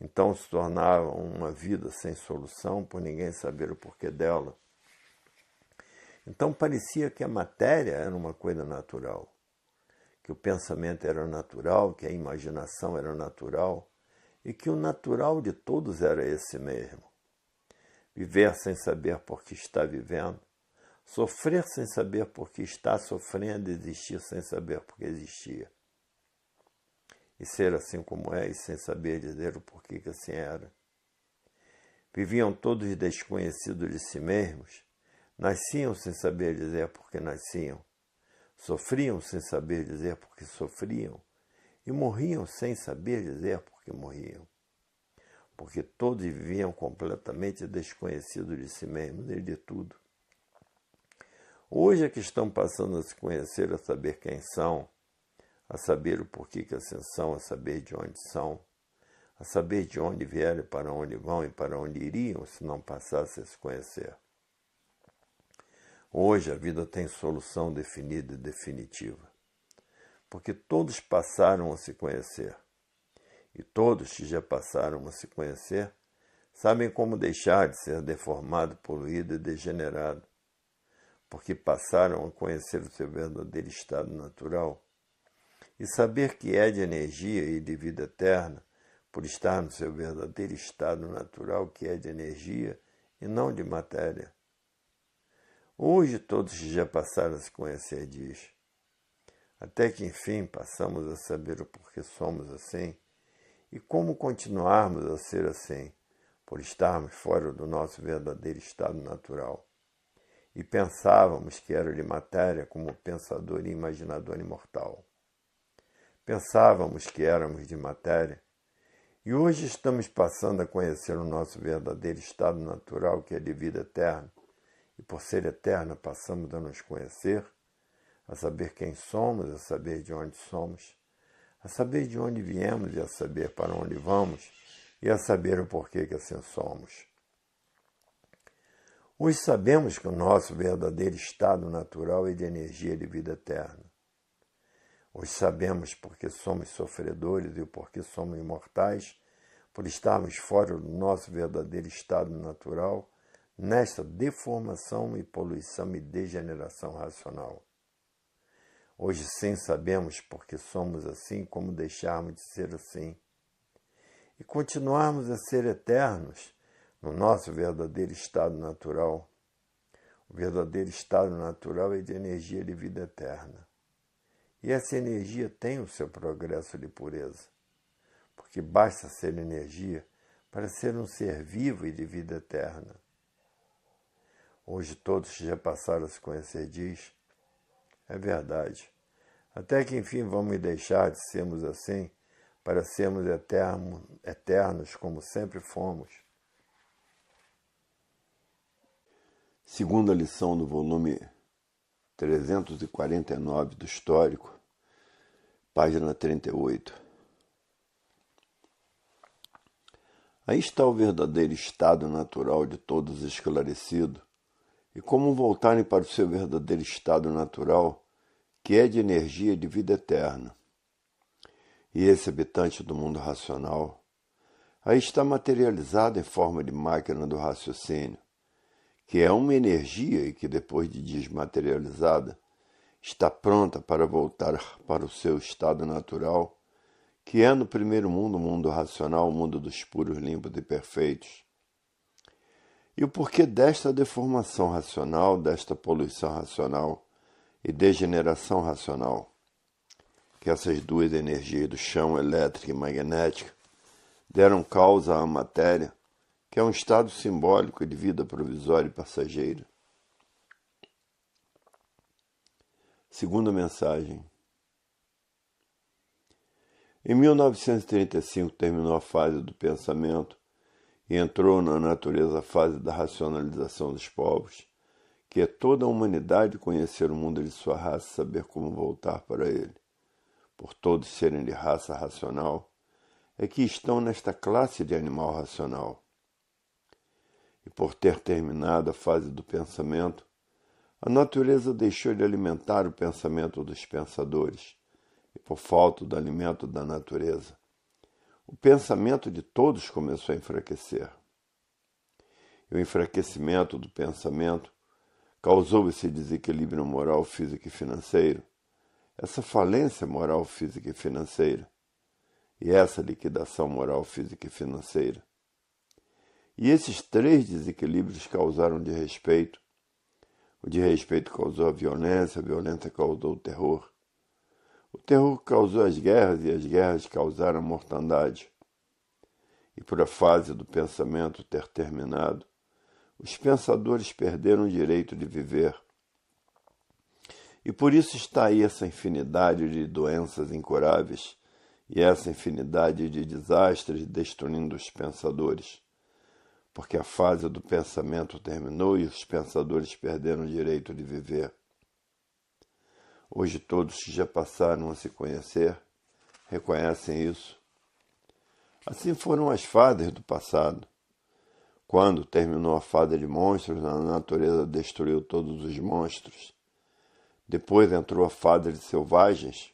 Então se tornava uma vida sem solução por ninguém saber o porquê dela. Então parecia que a matéria era uma coisa natural, que o pensamento era natural, que a imaginação era natural, e que o natural de todos era esse mesmo. Viver sem saber por que está vivendo, sofrer sem saber por que está sofrendo, existir sem saber por que existia. e ser assim como é, e sem saber dizer o porquê que assim era. Viviam todos desconhecidos de si mesmos, nasciam sem saber dizer por que nasciam, sofriam sem saber dizer por que sofriam, e morriam sem saber dizer por que morriam, porque todos viviam completamente desconhecidos de si mesmos e de tudo. Hoje é que estão passando a se conhecer, a saber quem são, a saber o porquê que assim são, a saber de onde são, a saber de onde vieram, para onde vão e para onde iriam se não passassem a se conhecer. Hoje a vida tem solução definida e definitiva, porque todos passaram a se conhecer, e todos que já passaram a se conhecer sabem como deixar de ser deformado, poluído e degenerado, porque passaram a conhecer o seu verdadeiro estado natural e saber que é de energia e de vida eterna, por estar no seu verdadeiro estado natural, que é de energia e não de matéria. Hoje todos que já passaram a se conhecer diz, até que enfim passamos a saber o porquê somos assim e como continuarmos a ser assim, por estarmos fora do nosso verdadeiro estado natural. E pensávamos que era de matéria como pensador e imaginador imortal. Pensávamos que éramos de matéria, e hoje estamos passando a conhecer o nosso verdadeiro estado natural, que é de vida eterna, e por ser eterna passamos a nos conhecer, a saber quem somos, a saber de onde somos, a saber de onde viemos e a saber para onde vamos, e a saber o porquê que assim somos. Hoje sabemos que o nosso verdadeiro estado natural é de energia de vida eterna. Hoje sabemos porque somos sofredores e o porquê somos imortais, por estarmos fora do nosso verdadeiro estado natural, nesta deformação e poluição e degeneração racional. Hoje sim sabemos porque somos assim, como deixarmos de ser assim. E continuarmos a ser eternos no nosso verdadeiro estado natural. O verdadeiro estado natural é de energia de vida eterna. E essa energia tem o seu progresso de pureza, porque basta ser energia para ser um ser vivo e de vida eterna. Hoje todos que já passaram a se conhecer diz, é verdade, até que enfim vamos deixar de sermos assim, para sermos eternos como sempre fomos. Segunda lição do volume 349 do Histórico, página 38. Aí está o verdadeiro estado natural de todos esclarecido, e como voltarem para o seu verdadeiro estado natural, que é de energia e de vida eterna. E esse habitante do mundo racional, aí está materializado em forma de máquina do raciocínio, que é uma energia e que depois de desmaterializada, está pronta para voltar para o seu estado natural, que é no primeiro mundo, o mundo racional, o mundo dos puros, limpos e perfeitos. E o porquê desta deformação racional, desta poluição racional e degeneração racional, que essas duas energias do chão, elétrica e magnética, deram causa à matéria, que é um estado simbólico de vida provisória e passageira. Segunda mensagem. Em 1935 terminou a fase do pensamento e entrou na natureza a fase da racionalização dos povos, que é toda a humanidade conhecer o mundo de sua raça e saber como voltar para ele. Por todos serem de raça racional, é que estão nesta classe de animal racional. E por ter terminado a fase do pensamento, a natureza deixou de alimentar o pensamento dos pensadores, e por falta do alimento da natureza, o pensamento de todos começou a enfraquecer. E o enfraquecimento do pensamento causou esse desequilíbrio moral, físico e financeiro, essa falência moral, física e financeira, e essa liquidação moral, física e financeira. E esses três desequilíbrios causaram desrespeito. O desrespeito causou a violência causou o terror. O terror causou as guerras e as guerras causaram a mortandade. E por a fase do pensamento ter terminado, os pensadores perderam o direito de viver. E por isso está aí essa infinidade de doenças incuráveis e essa infinidade de desastres destruindo os pensadores. Porque a fase do pensamento terminou e os pensadores perderam o direito de viver. Hoje todos que já passaram a se conhecer reconhecem isso. Assim foram as fases do passado. Quando terminou a fase de monstros, a natureza destruiu todos os monstros. Depois entrou a fase de selvagens.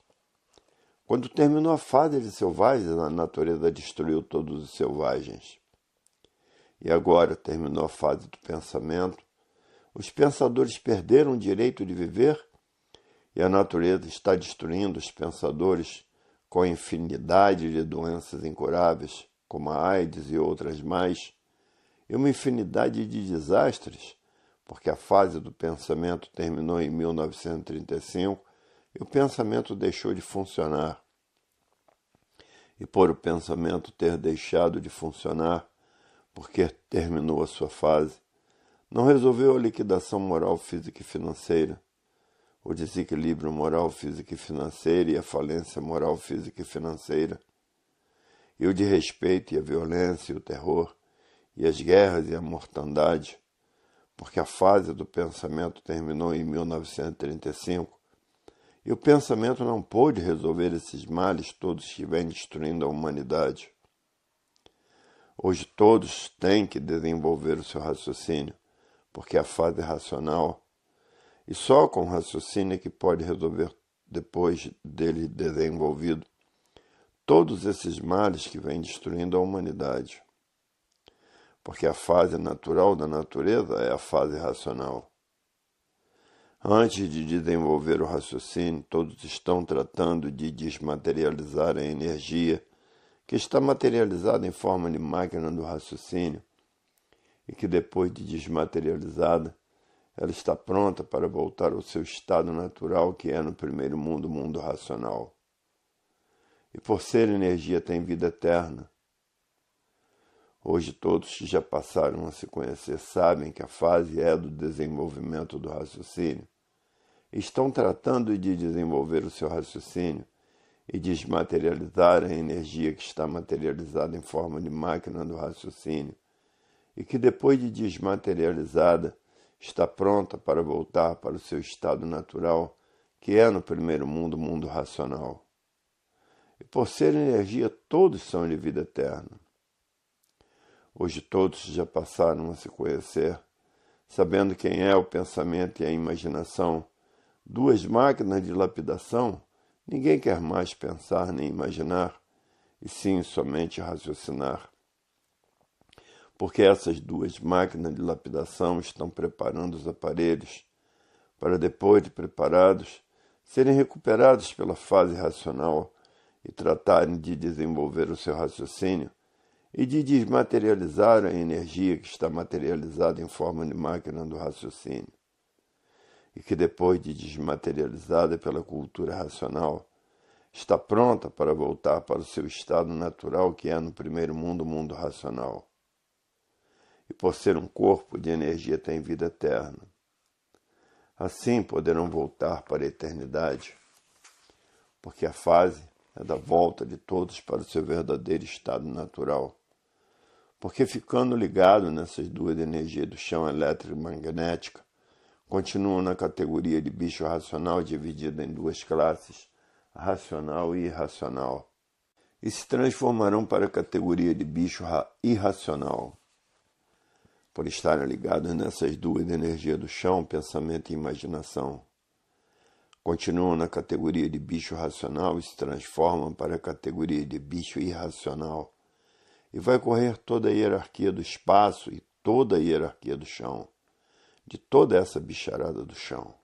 Quando terminou a fase de selvagens, a natureza destruiu todos os selvagens. E agora terminou a fase do pensamento. Os pensadores perderam o direito de viver e a natureza está destruindo os pensadores com a infinidade de doenças incuráveis, como a AIDS e outras mais, e uma infinidade de desastres, porque a fase do pensamento terminou em 1935 e o pensamento deixou de funcionar. E por o pensamento ter deixado de funcionar, porque terminou a sua fase, não resolveu a liquidação moral, física e financeira, o desequilíbrio moral, física e financeira e a falência moral, física e financeira, e o de respeito e a violência e o terror, e as guerras e a mortandade, porque a fase do pensamento terminou em 1935, e o pensamento não pôde resolver esses males todos que vêm destruindo a humanidade. Hoje todos têm que desenvolver o seu raciocínio, porque a fase é racional, e só com o raciocínio é que pode resolver, depois dele desenvolvido, todos esses males que vêm destruindo a humanidade. Porque a fase natural da natureza é a fase racional. Antes de desenvolver o raciocínio, todos estão tratando de desmaterializar a energia que está materializada em forma de máquina do raciocínio e que depois de desmaterializada, ela está pronta para voltar ao seu estado natural, que é no primeiro mundo, o mundo racional. E por ser energia tem vida eterna. Hoje todos que já passaram a se conhecer sabem que a fase é do desenvolvimento do raciocínio. Estão tratando de desenvolver o seu raciocínio e desmaterializar a energia que está materializada em forma de máquina do raciocínio e que depois de desmaterializada está pronta para voltar para o seu estado natural, que é no primeiro mundo, o mundo racional. E por ser energia, todos são de vida eterna. Hoje todos já passaram a se conhecer, sabendo quem é o pensamento e a imaginação, duas máquinas de lapidação. Ninguém quer mais pensar nem imaginar, e sim somente raciocinar. Porque essas duas máquinas de lapidação estão preparando os aparelhos para, depois de preparados, serem recuperados pela fase racional e tratarem de desenvolver o seu raciocínio e de desmaterializar a energia que está materializada em forma de máquina do raciocínio, e que depois de desmaterializada pela cultura racional, está pronta para voltar para o seu estado natural, que é no primeiro mundo, o mundo racional. E por ser um corpo de energia tem vida eterna. Assim poderão voltar para a eternidade, porque a fase é da volta de todos para o seu verdadeiro estado natural. Porque ficando ligado nessas duas energias do chão elétrico e magnética, continuam na categoria de bicho racional dividida em duas classes, racional e irracional, e se transformarão para a categoria de bicho irracional. Por estarem ligados nessas duas energias do chão, pensamento e imaginação. Continuam na categoria de bicho racional e se transformam para a categoria de bicho irracional. E vai correr toda a hierarquia do espaço e toda a hierarquia do chão, de toda essa bicharada do chão.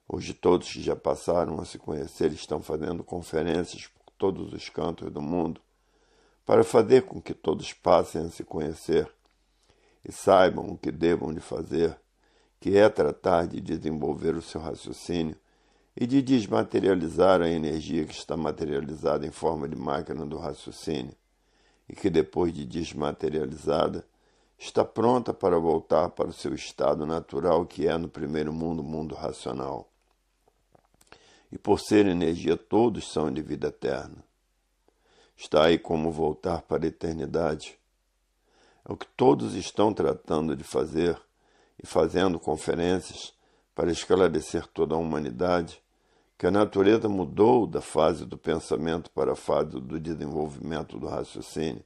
Hoje todos que já passaram a se conhecer estão fazendo conferências por todos os cantos do mundo para fazer com que todos passem a se conhecer e saibam o que devam de fazer, que é tratar de desenvolver o seu raciocínio e de desmaterializar a energia que está materializada em forma de máquina do raciocínio e que, depois de desmaterializada, está pronta para voltar para o seu estado natural, que é no primeiro mundo, o mundo racional. E por ser energia, todos são de vida eterna. Está aí como voltar para a eternidade. É o que todos estão tratando de fazer e fazendo conferências para esclarecer toda a humanidade, que a natureza mudou da fase do pensamento para a fase do desenvolvimento do raciocínio,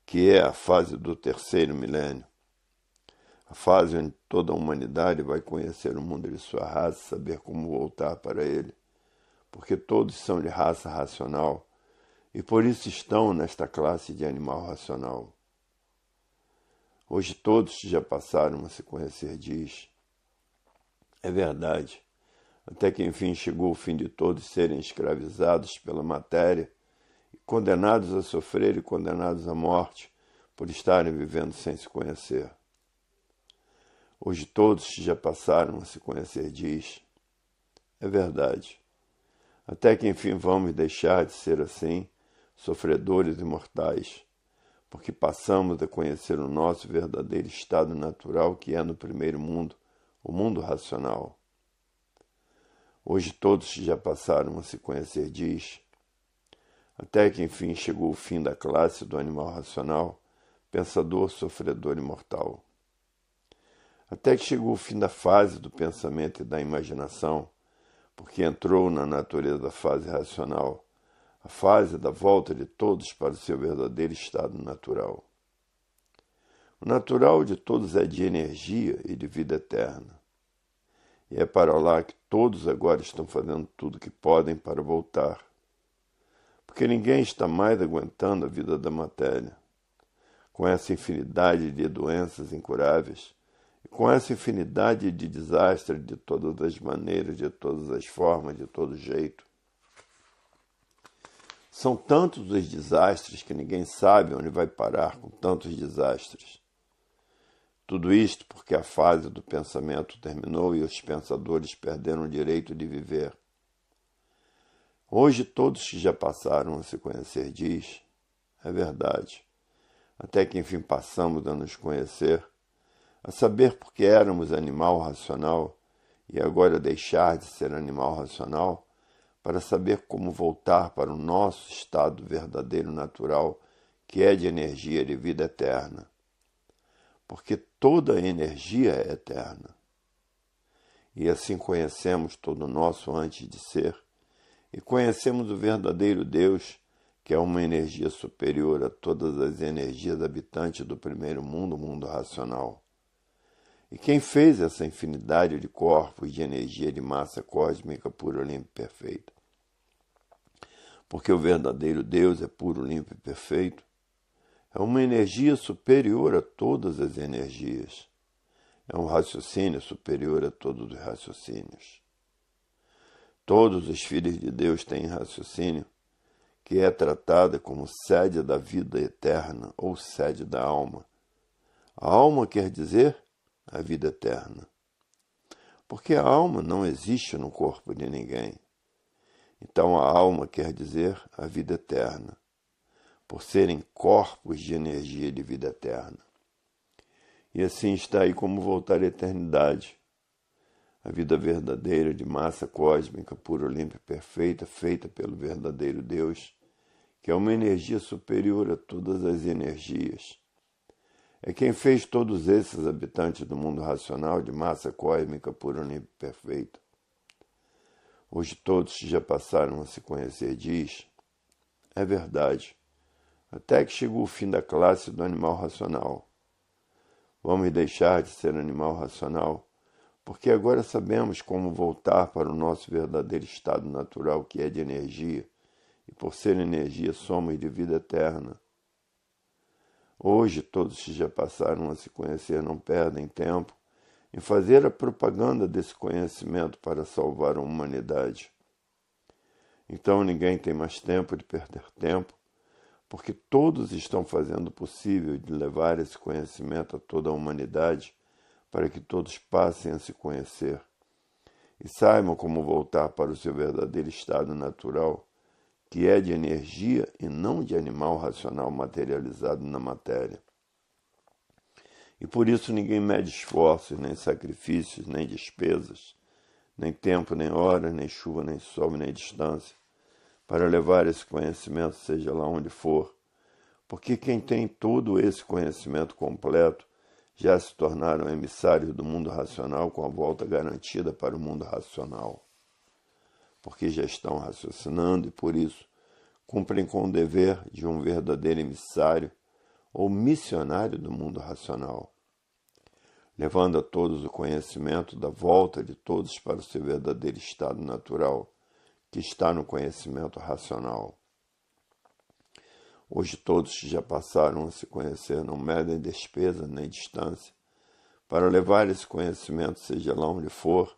que é a fase do terceiro milênio. A fase onde toda a humanidade vai conhecer o mundo de sua raça, saber como voltar para ele, porque todos são de raça racional e por isso estão nesta classe de animal racional. Hoje todos que já passaram a se conhecer diz: é verdade, até que enfim chegou o fim de todos serem escravizados pela matéria, e condenados a sofrer e condenados à morte por estarem vivendo sem se conhecer. Hoje todos que já passaram a se conhecer diz: é verdade, até que enfim vamos deixar de ser assim, sofredores e mortais, porque passamos a conhecer o nosso verdadeiro estado natural, que é no primeiro mundo, o mundo racional. Hoje todos que já passaram a se conhecer diz: até que enfim chegou o fim da classe do animal racional, pensador, sofredor e mortal. Até que chegou o fim da fase do pensamento e da imaginação, porque entrou na natureza da fase racional, a fase da volta de todos para o seu verdadeiro estado natural. O natural de todos é de energia e de vida eterna. E é para lá que todos agora estão fazendo tudo o que podem para voltar. Porque ninguém está mais aguentando a vida da matéria, com essa infinidade de doenças incuráveis, e com essa infinidade de desastres de todas as maneiras, de todas as formas, de todo jeito. São tantos os desastres que ninguém sabe onde vai parar com tantos desastres. Tudo isto porque a fase do pensamento terminou e os pensadores perderam o direito de viver. Hoje todos que já passaram a se conhecer diz: é verdade, até que enfim passamos a nos conhecer, a saber porque éramos animal racional e agora deixar de ser animal racional, para saber como voltar para o nosso estado verdadeiro natural, que é de energia de vida eterna. Porque toda energia é eterna. E assim conhecemos todo o nosso antes de ser, e conhecemos o verdadeiro Deus, que é uma energia superior a todas as energias habitantes do primeiro mundo, o mundo racional. E quem fez essa infinidade de corpos de energia de massa cósmica pura, limpa e perfeita? Porque o verdadeiro Deus é puro, limpo e perfeito. É uma energia superior a todas as energias. É um raciocínio superior a todos os raciocínios. Todos os filhos de Deus têm raciocínio, que é tratada como sede da vida eterna ou sede da alma. A alma quer dizer a vida eterna. Porque a alma não existe no corpo de ninguém. Então a alma quer dizer a vida eterna, por serem corpos de energia de vida eterna. E assim está aí como voltar à eternidade, a vida verdadeira de massa cósmica, pura, limpa e perfeita, feita pelo verdadeiro Deus, que é uma energia superior a todas as energias. É quem fez todos esses habitantes do mundo racional de massa cósmica, pura, limpa e perfeita. Hoje todos que já passaram a se conhecer diz: é verdade, até que chegou o fim da classe do animal racional. Vamos deixar de ser animal racional, porque agora sabemos como voltar para o nosso verdadeiro estado natural, que é de energia, e por ser energia somos de vida eterna. Hoje todos que já passaram a se conhecer não perdem tempo em fazer a propaganda desse conhecimento para salvar a humanidade. Então ninguém tem mais tempo de perder tempo, porque todos estão fazendo o possível de levar esse conhecimento a toda a humanidade, para que todos passem a se conhecer. e saibam como voltar para o seu verdadeiro estado natural, que é de energia e não de animal racional materializado na matéria. E por isso ninguém mede esforços, nem sacrifícios, nem despesas, nem tempo, nem hora, nem chuva, nem sol, nem distância, para levar esse conhecimento, seja lá onde for, porque quem tem todo esse conhecimento completo já se tornaram emissários do mundo racional com a volta garantida para o mundo racional, porque já estão raciocinando e, por isso, cumprem com o dever de um verdadeiro emissário ou missionário do mundo racional, levando a todos o conhecimento da volta de todos para o seu verdadeiro estado natural, que está no conhecimento racional. Hoje todos que já passaram a se conhecer não medem despesa nem distância para levar esse conhecimento, seja lá onde for,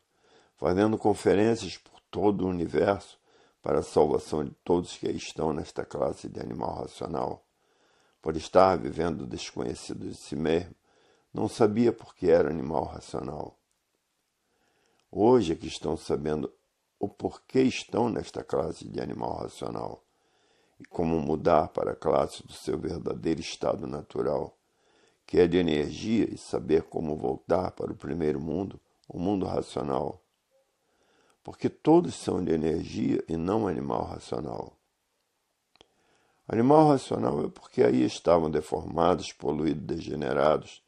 fazendo conferências por todo o universo para a salvação de todos que aí estão nesta classe de animal racional. Por estar vivendo desconhecido de si mesmo, não sabia por que era animal racional. Hoje é que estão sabendo o porquê estão nesta classe de animal racional e como mudar para a classe do seu verdadeiro estado natural, que é de energia, e saber como voltar para o primeiro mundo, o mundo racional. Porque todos são de energia e não animal racional. Animal racional é porque aí estavam deformados, poluídos, degenerados,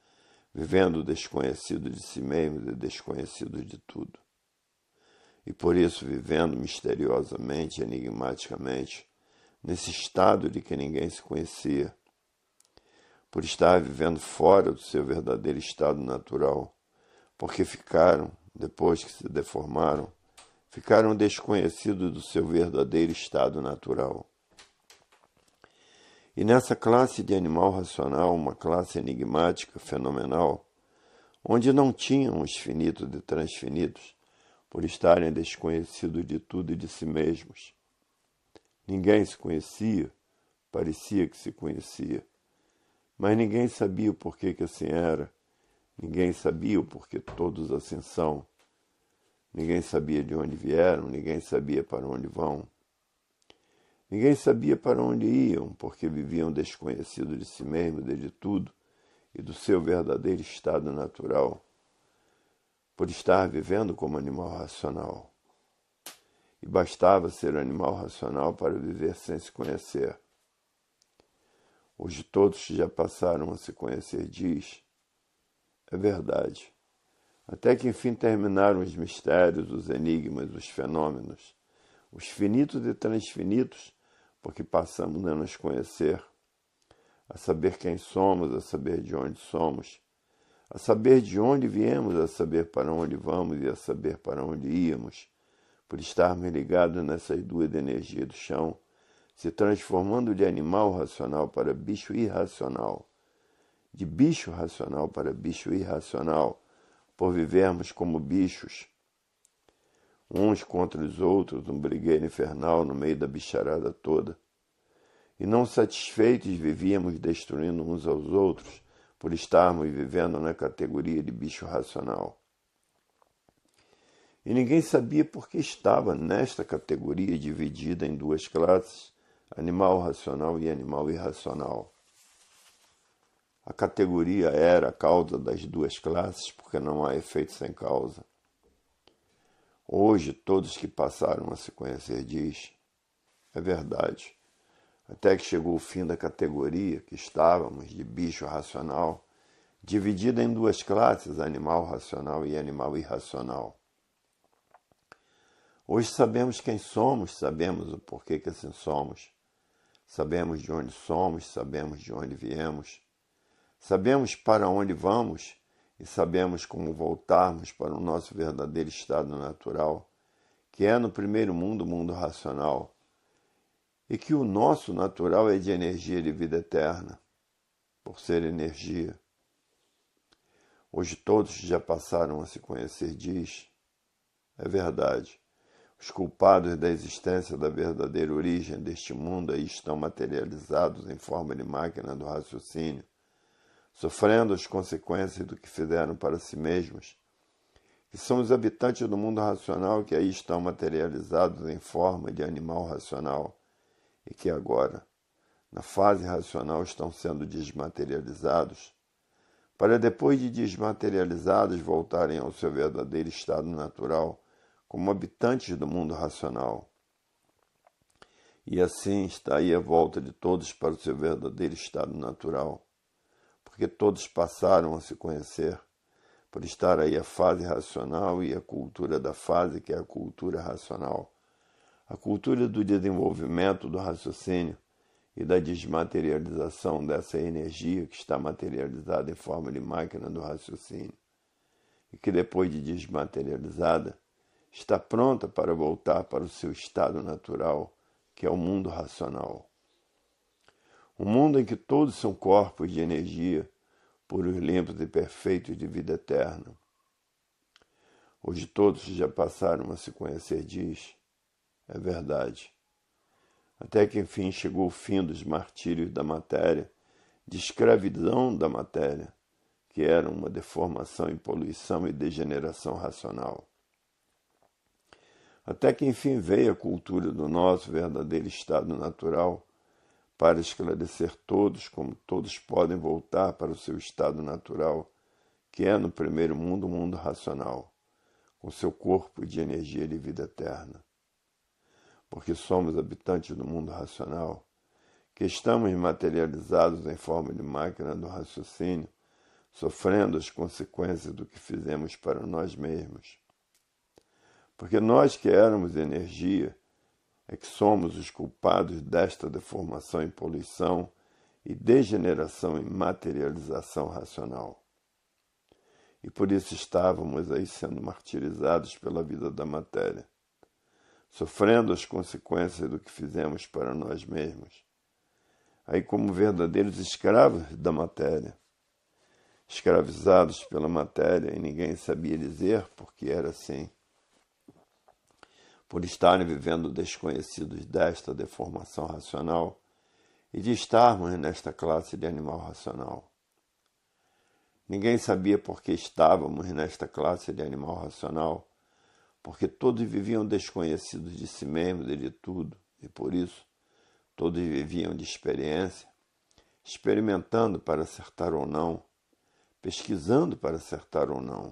vivendo desconhecido de si mesmos e desconhecido de tudo. E por isso vivendo misteriosamente, enigmaticamente, nesse estado de que ninguém se conhecia, por estar vivendo fora do seu verdadeiro estado natural, porque ficaram, depois que se deformaram, ficaram desconhecidos do seu verdadeiro estado natural. E nessa classe de animal racional, uma classe enigmática, fenomenal, onde não tinham os finitos e transfinitos, por estarem desconhecidos de tudo e de si mesmos. Ninguém se conhecia, parecia que se conhecia, mas ninguém sabia o porquê que assim era, ninguém sabia o porquê todos assim são, ninguém sabia de onde vieram, ninguém sabia para onde vão, ninguém sabia para onde iam, porque viviam desconhecidos de si mesmos e de tudo e do seu verdadeiro estado natural, por estar vivendo como animal racional. E bastava ser animal racional para viver sem se conhecer. Hoje todos que já passaram a se conhecer diz, é verdade. Até que enfim terminaram os mistérios, os enigmas, os fenômenos, os finitos e transfinitos, porque passamos a nos conhecer, a saber quem somos, a saber de onde somos, a saber de onde viemos, a saber para onde vamos e a saber para onde íamos, por estarmos ligados nessas duas energias do chão, se transformando de animal racional para bicho irracional, de bicho racional para bicho irracional, por vivermos como bichos, uns contra os outros, um brigueiro infernal no meio da bicharada toda. E não satisfeitos vivíamos destruindo uns aos outros, por estarmos vivendo na categoria de bicho racional. E ninguém sabia por que estava nesta categoria dividida em duas classes, animal racional e animal irracional. A categoria era a causa das duas classes, porque não há efeito sem causa. Hoje, todos que passaram a se conhecer diz, é verdade. Até que chegou o fim da categoria, que estávamos de bicho racional, dividida em duas classes, animal racional e animal irracional. Hoje sabemos quem somos, sabemos o porquê que assim somos, sabemos de onde somos, sabemos de onde viemos, sabemos para onde vamos e sabemos como voltarmos para o nosso verdadeiro estado natural, que é no primeiro mundo, o mundo racional, e que o nosso natural é de energia de vida eterna, por ser energia. Hoje todos já passaram a se conhecer diz, é verdade. Os culpados da existência da verdadeira origem deste mundo aí estão materializados em forma de máquina do raciocínio, sofrendo as consequências do que fizeram para si mesmos, que são os habitantes do mundo racional que aí estão materializados em forma de animal racional e que agora, na fase racional, estão sendo desmaterializados, para depois de desmaterializados voltarem ao seu verdadeiro estado natural como habitantes do mundo racional. E assim está aí a volta de todos para o seu verdadeiro estado natural, porque todos passaram a se conhecer, por estar aí a fase racional e a cultura da fase, que é a cultura racional, a cultura do desenvolvimento do raciocínio e da desmaterialização dessa energia que está materializada em forma de máquina do raciocínio, e que depois de desmaterializada, está pronta para voltar para o seu estado natural, que é o mundo racional. Um mundo em que todos são corpos de energia, puros, limpos e perfeitos de vida eterna. Hoje todos já passaram a se conhecer, diz. É verdade. Até que enfim chegou o fim dos martírios da matéria, de escravidão da matéria, que era uma deformação e poluição e degeneração racional. Até que enfim veio a cultura do nosso verdadeiro estado natural, para esclarecer todos como todos podem voltar para o seu estado natural, que é no primeiro mundo o mundo racional, com seu corpo de energia de vida eterna. Porque somos habitantes do mundo racional, que estamos materializados em forma de máquina do raciocínio, sofrendo as consequências do que fizemos para nós mesmos. Porque nós que éramos energia, é que somos os culpados desta deformação em poluição e degeneração em materialização racional. E por isso estávamos aí sendo martirizados pela vida da matéria, sofrendo as consequências do que fizemos para nós mesmos, aí como verdadeiros escravos da matéria, escravizados pela matéria e ninguém sabia dizer porque era assim, por estarem vivendo desconhecidos desta deformação racional e de estarmos nesta classe de animal racional. Ninguém sabia por que estávamos nesta classe de animal racional, porque todos viviam desconhecidos de si mesmos e de tudo, e por isso todos viviam de experiência, experimentando para acertar ou não, pesquisando para acertar ou não,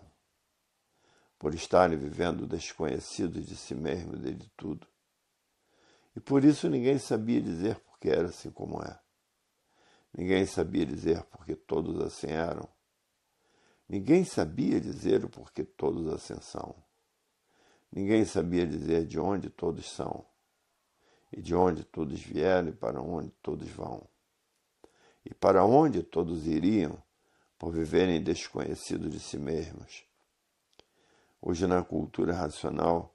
por estarem vivendo desconhecidos de si mesmos e de tudo. E por isso ninguém sabia dizer por que era assim como é. Ninguém sabia dizer por que todos assim eram. Ninguém sabia dizer o porquê todos assim são. Ninguém sabia dizer de onde todos são, e de onde todos vieram e para onde todos vão, e para onde todos iriam por viverem desconhecidos de si mesmos. Hoje, na cultura racional,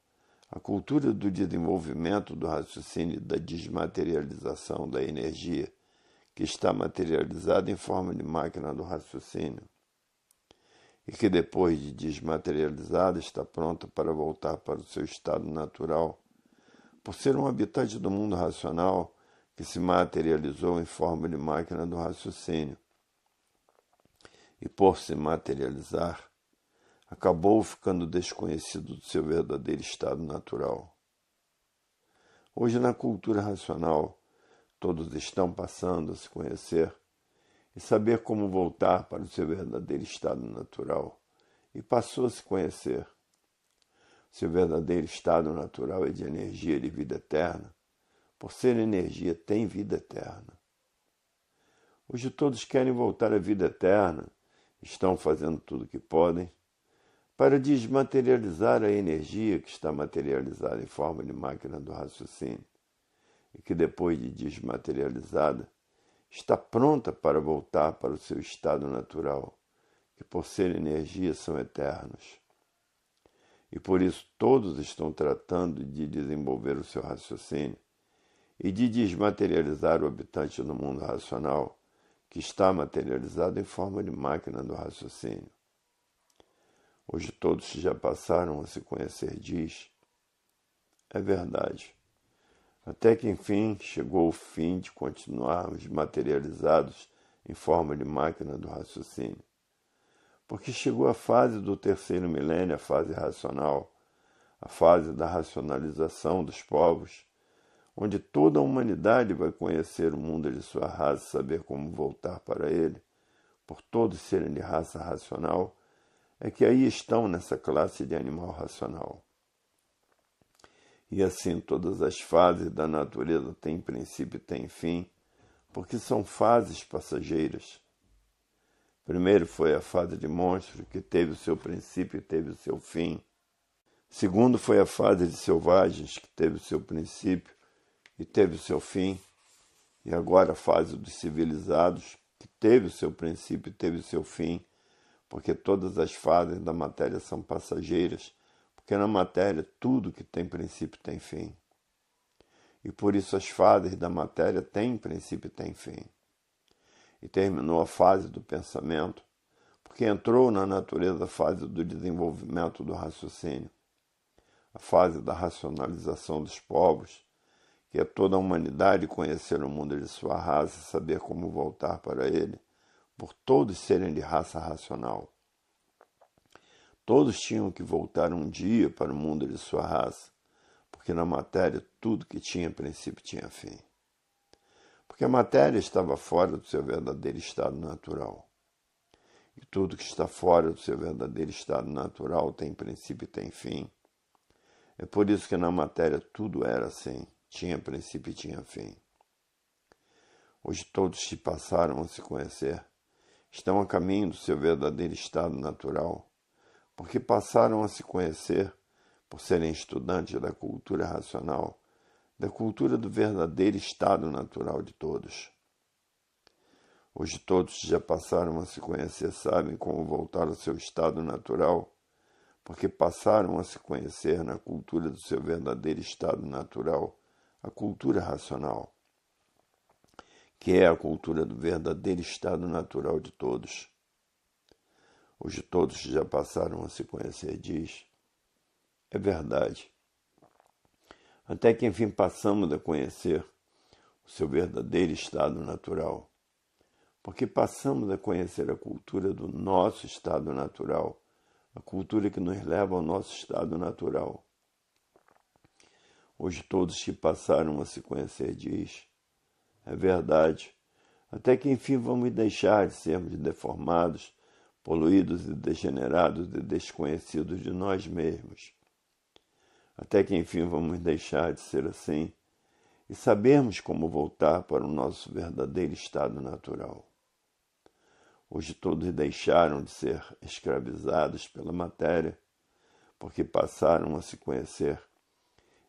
a cultura do desenvolvimento do raciocínio e da desmaterialização da energia, que está materializada em forma de máquina do raciocínio, e que depois de desmaterializada está pronta para voltar para o seu estado natural, por ser um habitante do mundo racional que se materializou em forma de máquina do raciocínio, e por se materializar, acabou ficando desconhecido do seu verdadeiro estado natural. Hoje, na cultura racional, todos estão passando a se conhecer e saber como voltar para o seu verdadeiro estado natural, e passou a se conhecer. Seu verdadeiro estado natural é de energia de vida eterna. Por ser energia, tem vida eterna. Hoje todos querem voltar à vida eterna, estão fazendo tudo o que podem para desmaterializar a energia que está materializada em forma de máquina do raciocínio, e que depois de desmaterializada, está pronta para voltar para o seu estado natural, que por ser energia são eternos. E por isso todos estão tratando de desenvolver o seu raciocínio e de desmaterializar o habitante do mundo racional, que está materializado em forma de máquina do raciocínio. Hoje todos já passaram a se conhecer, diz. É verdade. Até que enfim chegou o fim de continuarmos materializados em forma de máquina do raciocínio, porque chegou a fase do terceiro milênio, a fase racional, a fase da racionalização dos povos, onde toda a humanidade vai conhecer o mundo de sua raça e saber como voltar para ele, por todos serem de raça racional, é que aí estão nessa classe de animal racional. E assim todas as fases da natureza têm princípio e têm fim, porque são fases passageiras. Primeiro foi a fase de monstro, que teve o seu princípio e teve o seu fim. Segundo foi a fase de selvagens, que teve o seu princípio e teve o seu fim. E agora a fase dos civilizados, que teve o seu princípio e teve o seu fim, porque todas as fases da matéria são passageiras, porque na matéria tudo que tem princípio tem fim. E por isso as fases da matéria têm princípio e têm fim. E terminou a fase do pensamento, porque entrou na natureza a fase do desenvolvimento do raciocínio, a fase da racionalização dos povos, que é toda a humanidade conhecer o mundo de sua raça e saber como voltar para ele, por todos serem de raça racional. Todos tinham que voltar um dia para o mundo de sua raça, porque na matéria tudo que tinha princípio tinha fim. Porque a matéria estava fora do seu verdadeiro estado natural. E tudo que está fora do seu verdadeiro estado natural tem princípio e tem fim. É por isso que na matéria tudo era assim, tinha princípio e tinha fim. Hoje todos que passaram a se conhecer estão a caminho do seu verdadeiro estado natural, porque passaram a se conhecer por serem estudantes da cultura racional, da cultura do verdadeiro estado natural de todos. Hoje todos que já passaram a se conhecer sabem como voltar ao seu estado natural, porque passaram a se conhecer na cultura do seu verdadeiro estado natural, a cultura racional, que é a cultura do verdadeiro estado natural de todos. Hoje todos que já passaram a se conhecer diz, é verdade. Até que enfim passamos a conhecer o seu verdadeiro estado natural, porque passamos a conhecer a cultura do nosso estado natural, a cultura que nos leva ao nosso estado natural. Hoje todos que passaram a se conhecer diz, é verdade, até que enfim vamos deixar de sermos deformados, poluídos e degenerados e desconhecidos de nós mesmos. Até que enfim vamos deixar de ser assim e sabermos como voltar para o nosso verdadeiro estado natural. Hoje todos deixaram de ser escravizados pela matéria, porque passaram a se conhecer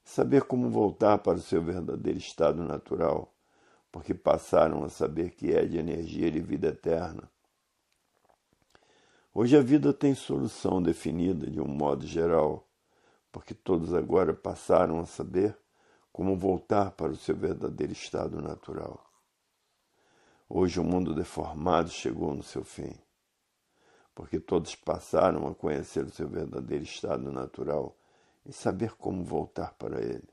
e saber como voltar para o seu verdadeiro estado natural, porque passaram a saber que é de energia de vida eterna. Hoje a vida tem solução definida de um modo geral, porque todos agora passaram a saber como voltar para o seu verdadeiro estado natural. Hoje o mundo deformado chegou no seu fim, porque todos passaram a conhecer o seu verdadeiro estado natural e saber como voltar para ele.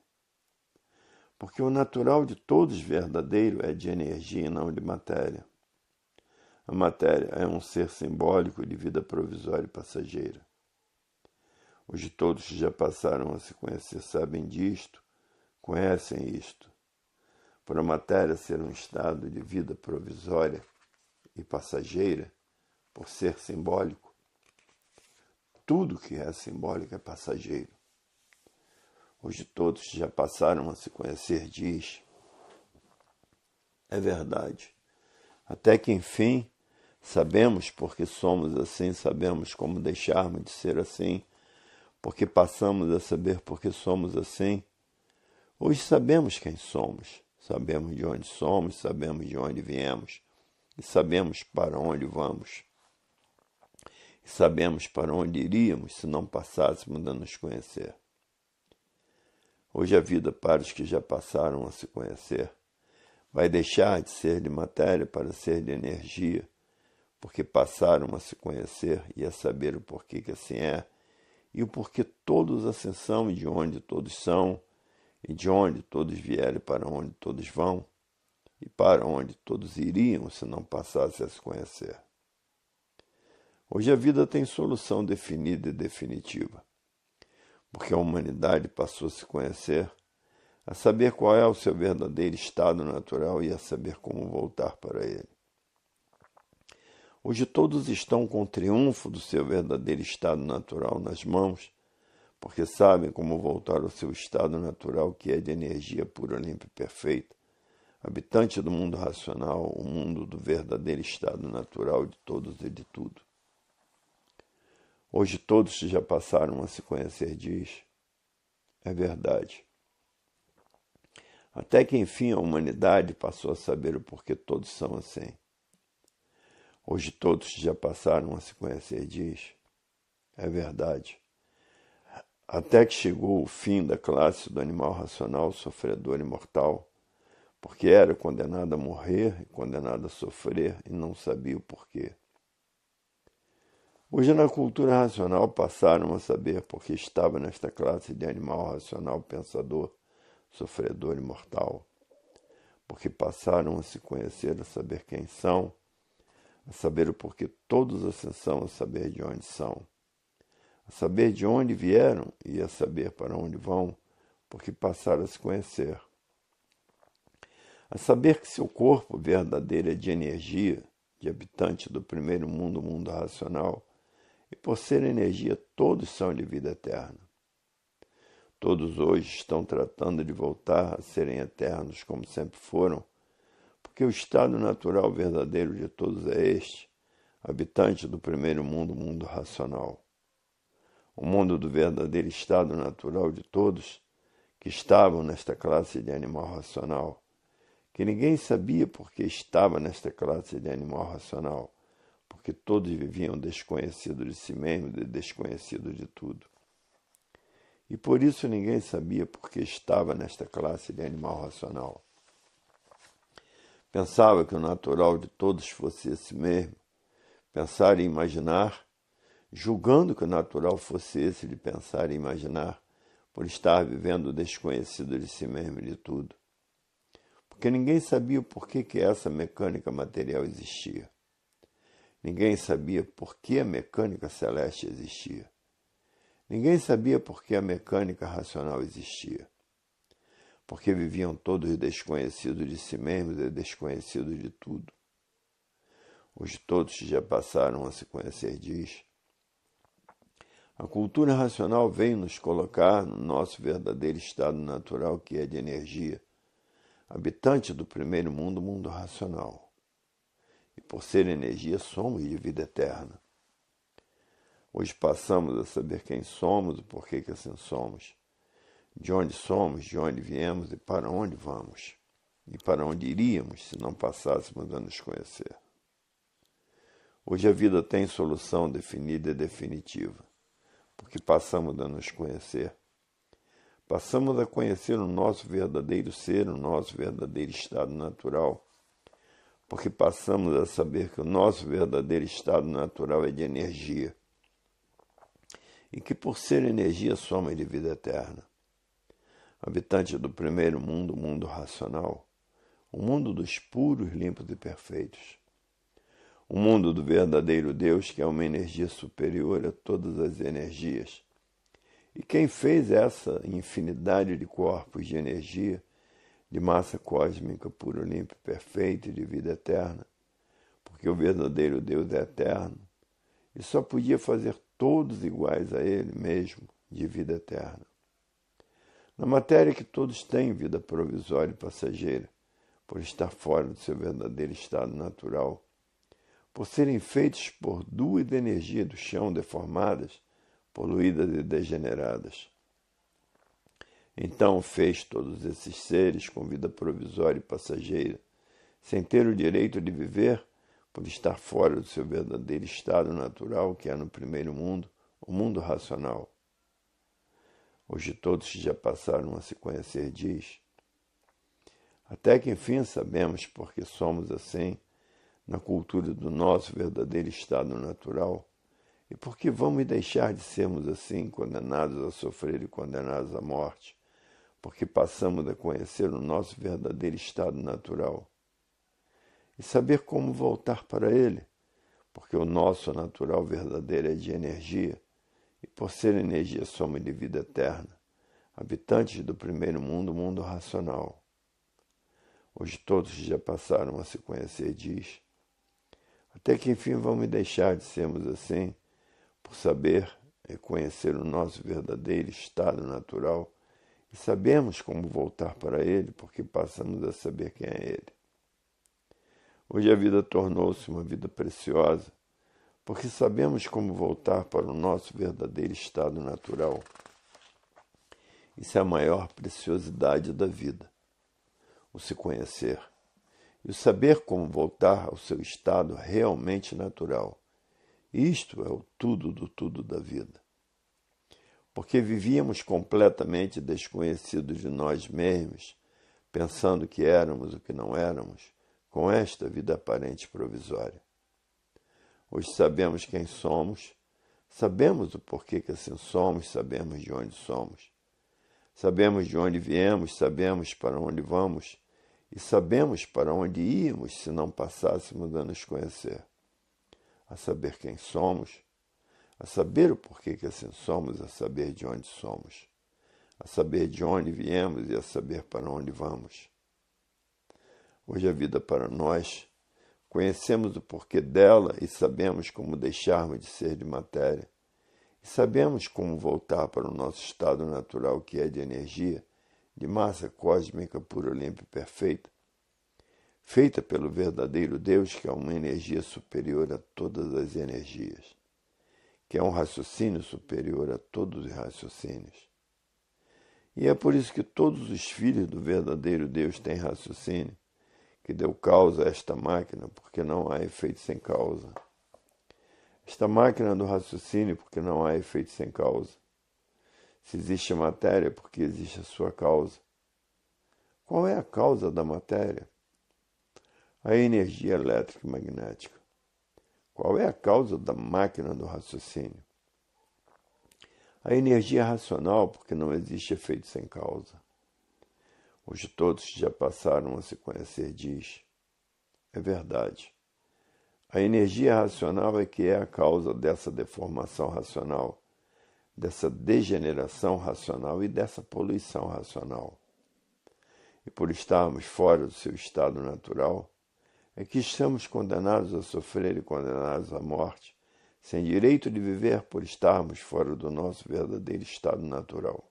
Porque o natural de todos verdadeiro é de energia e não de matéria. A matéria é um ser simbólico de vida provisória e passageira. Hoje todos que já passaram a se conhecer sabem disto, conhecem isto. Por a matéria ser um estado de vida provisória e passageira, por ser simbólico, tudo que é simbólico é passageiro. Hoje todos que já passaram a se conhecer diz, é verdade. Até que enfim sabemos porque somos assim, sabemos como deixarmos de ser assim, porque passamos a saber porque somos assim. Hoje sabemos quem somos, sabemos de onde somos, sabemos de onde viemos, e sabemos para onde vamos. E sabemos para onde iríamos se não passássemos a nos conhecer. Hoje a vida para os que já passaram a se conhecer vai deixar de ser de matéria para ser de energia, porque passaram a se conhecer e a saber o porquê que assim é, e o porquê todos assim são e de onde todos são, e de onde todos vieram e para onde todos vão, e para onde todos iriam se não passassem a se conhecer. Hoje a vida tem solução definida e definitiva, porque a humanidade passou a se conhecer, a saber qual é o seu verdadeiro estado natural e a saber como voltar para ele. Hoje todos estão com o triunfo do seu verdadeiro estado natural nas mãos, porque sabem como voltar ao seu estado natural, que é de energia pura, limpa e perfeita, habitante do mundo racional, o mundo do verdadeiro estado natural de todos e de tudo. Hoje todos já passaram a se conhecer, diz. É verdade. Até que enfim a humanidade passou a saber o porquê todos são assim. Hoje todos já passaram a se conhecer, diz. É verdade. Até que chegou o fim da classe do animal racional, sofredor e mortal, porque era condenado a morrer e condenado a sofrer e não sabia o porquê. Hoje na cultura racional passaram a saber porque estava nesta classe de animal racional pensador, sofredor e mortal, porque passaram a se conhecer, a saber quem são, a saber o porquê todos assim são, a saber de onde são, a saber de onde vieram e a saber para onde vão, porque passaram a se conhecer. A saber que seu corpo verdadeiro é de energia, de habitante do primeiro mundo, o mundo racional, e por ser energia todos são de vida eterna. Todos hoje estão tratando de voltar a serem eternos como sempre foram, porque o estado natural verdadeiro de todos é este, habitante do primeiro mundo, o mundo racional. O mundo do verdadeiro estado natural de todos, que estavam nesta classe de animal racional, que ninguém sabia porque estava nesta classe de animal racional, porque todos viviam desconhecidos de si mesmos e desconhecidos de tudo. E por isso ninguém sabia porque estava nesta classe de animal racional. Pensava que o natural de todos fosse esse mesmo, pensar e imaginar, julgando que o natural fosse esse de pensar e imaginar, por estar vivendo desconhecido de si mesmo e de tudo. Porque ninguém sabia o porquê que essa mecânica material existia. Ninguém sabia por que a mecânica celeste existia. Ninguém sabia por que a mecânica racional existia. Porque viviam todos desconhecidos de si mesmos e desconhecidos de tudo. Hoje todos já passaram a se conhecer, diz. A cultura racional veio nos colocar no nosso verdadeiro estado natural, que é de energia, habitante do primeiro mundo, o mundo racional. E por ser energia, somos de vida eterna. Hoje passamos a saber quem somos e por que assim somos, de onde somos, de onde viemos e para onde vamos, e para onde iríamos se não passássemos a nos conhecer. Hoje a vida tem solução definida e definitiva, porque passamos a nos conhecer. Passamos a conhecer o nosso verdadeiro ser, o nosso verdadeiro estado natural, porque passamos a saber que o nosso verdadeiro estado natural é de energia, e que por ser energia somos de vida eterna. Habitante do primeiro mundo, o mundo racional, o mundo dos puros, limpos e perfeitos. O mundo do verdadeiro Deus, que é uma energia superior a todas as energias. E quem fez essa infinidade de corpos de energia, de massa cósmica pura, limpa e perfeita e de vida eterna, porque o verdadeiro Deus é eterno, e só podia fazer todos iguais a Ele mesmo, de vida eterna. Na matéria que todos têm vida provisória e passageira, por estar fora do seu verdadeiro estado natural, por serem feitos por duas de energia do chão deformadas, poluídas e degeneradas. Então fez todos esses seres com vida provisória e passageira, sem ter o direito de viver, por estar fora do seu verdadeiro estado natural, que é no primeiro mundo, o mundo racional. Hoje todos já passaram a se conhecer, diz. Até que enfim sabemos porque somos assim, na cultura do nosso verdadeiro estado natural, e porque vamos deixar de sermos assim, condenados a sofrer e condenados à morte, porque passamos a conhecer o nosso verdadeiro estado natural. E saber como voltar para ele, porque o nosso natural verdadeiro é de energia, e por ser energia somos de vida eterna, habitantes do primeiro mundo, o mundo racional. Hoje todos que já passaram a se conhecer diz, até que enfim vamos deixar de sermos assim, por saber e conhecer o nosso verdadeiro estado natural, e sabemos como voltar para ele, porque passamos a saber quem é ele. Hoje a vida tornou-se uma vida preciosa, porque sabemos como voltar para o nosso verdadeiro estado natural. Isso é a maior preciosidade da vida, o se conhecer, e o saber como voltar ao seu estado realmente natural. Isto é o tudo do tudo da vida. Porque vivíamos completamente desconhecidos de nós mesmos, pensando que éramos o que não éramos, com esta vida aparente provisória. Hoje sabemos quem somos, sabemos o porquê que assim somos, sabemos de onde somos. Sabemos de onde viemos, sabemos para onde vamos, e sabemos para onde íamos se não passássemos a nos conhecer. A saber quem somos, a saber o porquê que assim somos, a saber de onde somos, a saber de onde viemos e a saber para onde vamos. Hoje a vida para nós, conhecemos o porquê dela e sabemos como deixarmos de ser de matéria, e sabemos como voltar para o nosso estado natural, que é de energia, de massa cósmica pura, limpa e perfeita, feita pelo verdadeiro Deus, que é uma energia superior a todas as energias, que é um raciocínio superior a todos os raciocínios. E é por isso que todos os filhos do verdadeiro Deus têm raciocínio, que deu causa a esta máquina, porque não há efeito sem causa. Esta máquina do raciocínio, porque não há efeito sem causa. Se existe a matéria, porque existe a sua causa. Qual é a causa da matéria? A energia elétrica e magnética. Qual é a causa da máquina do raciocínio? A energia racional, porque não existe efeito sem causa. Hoje todos que já passaram a se conhecer diz, é verdade. A energia racional é que é a causa dessa deformação racional, dessa degeneração racional e dessa poluição racional. E por estarmos fora do seu estado natural, é que estamos condenados a sofrer e condenados à morte, sem direito de viver por estarmos fora do nosso verdadeiro estado natural.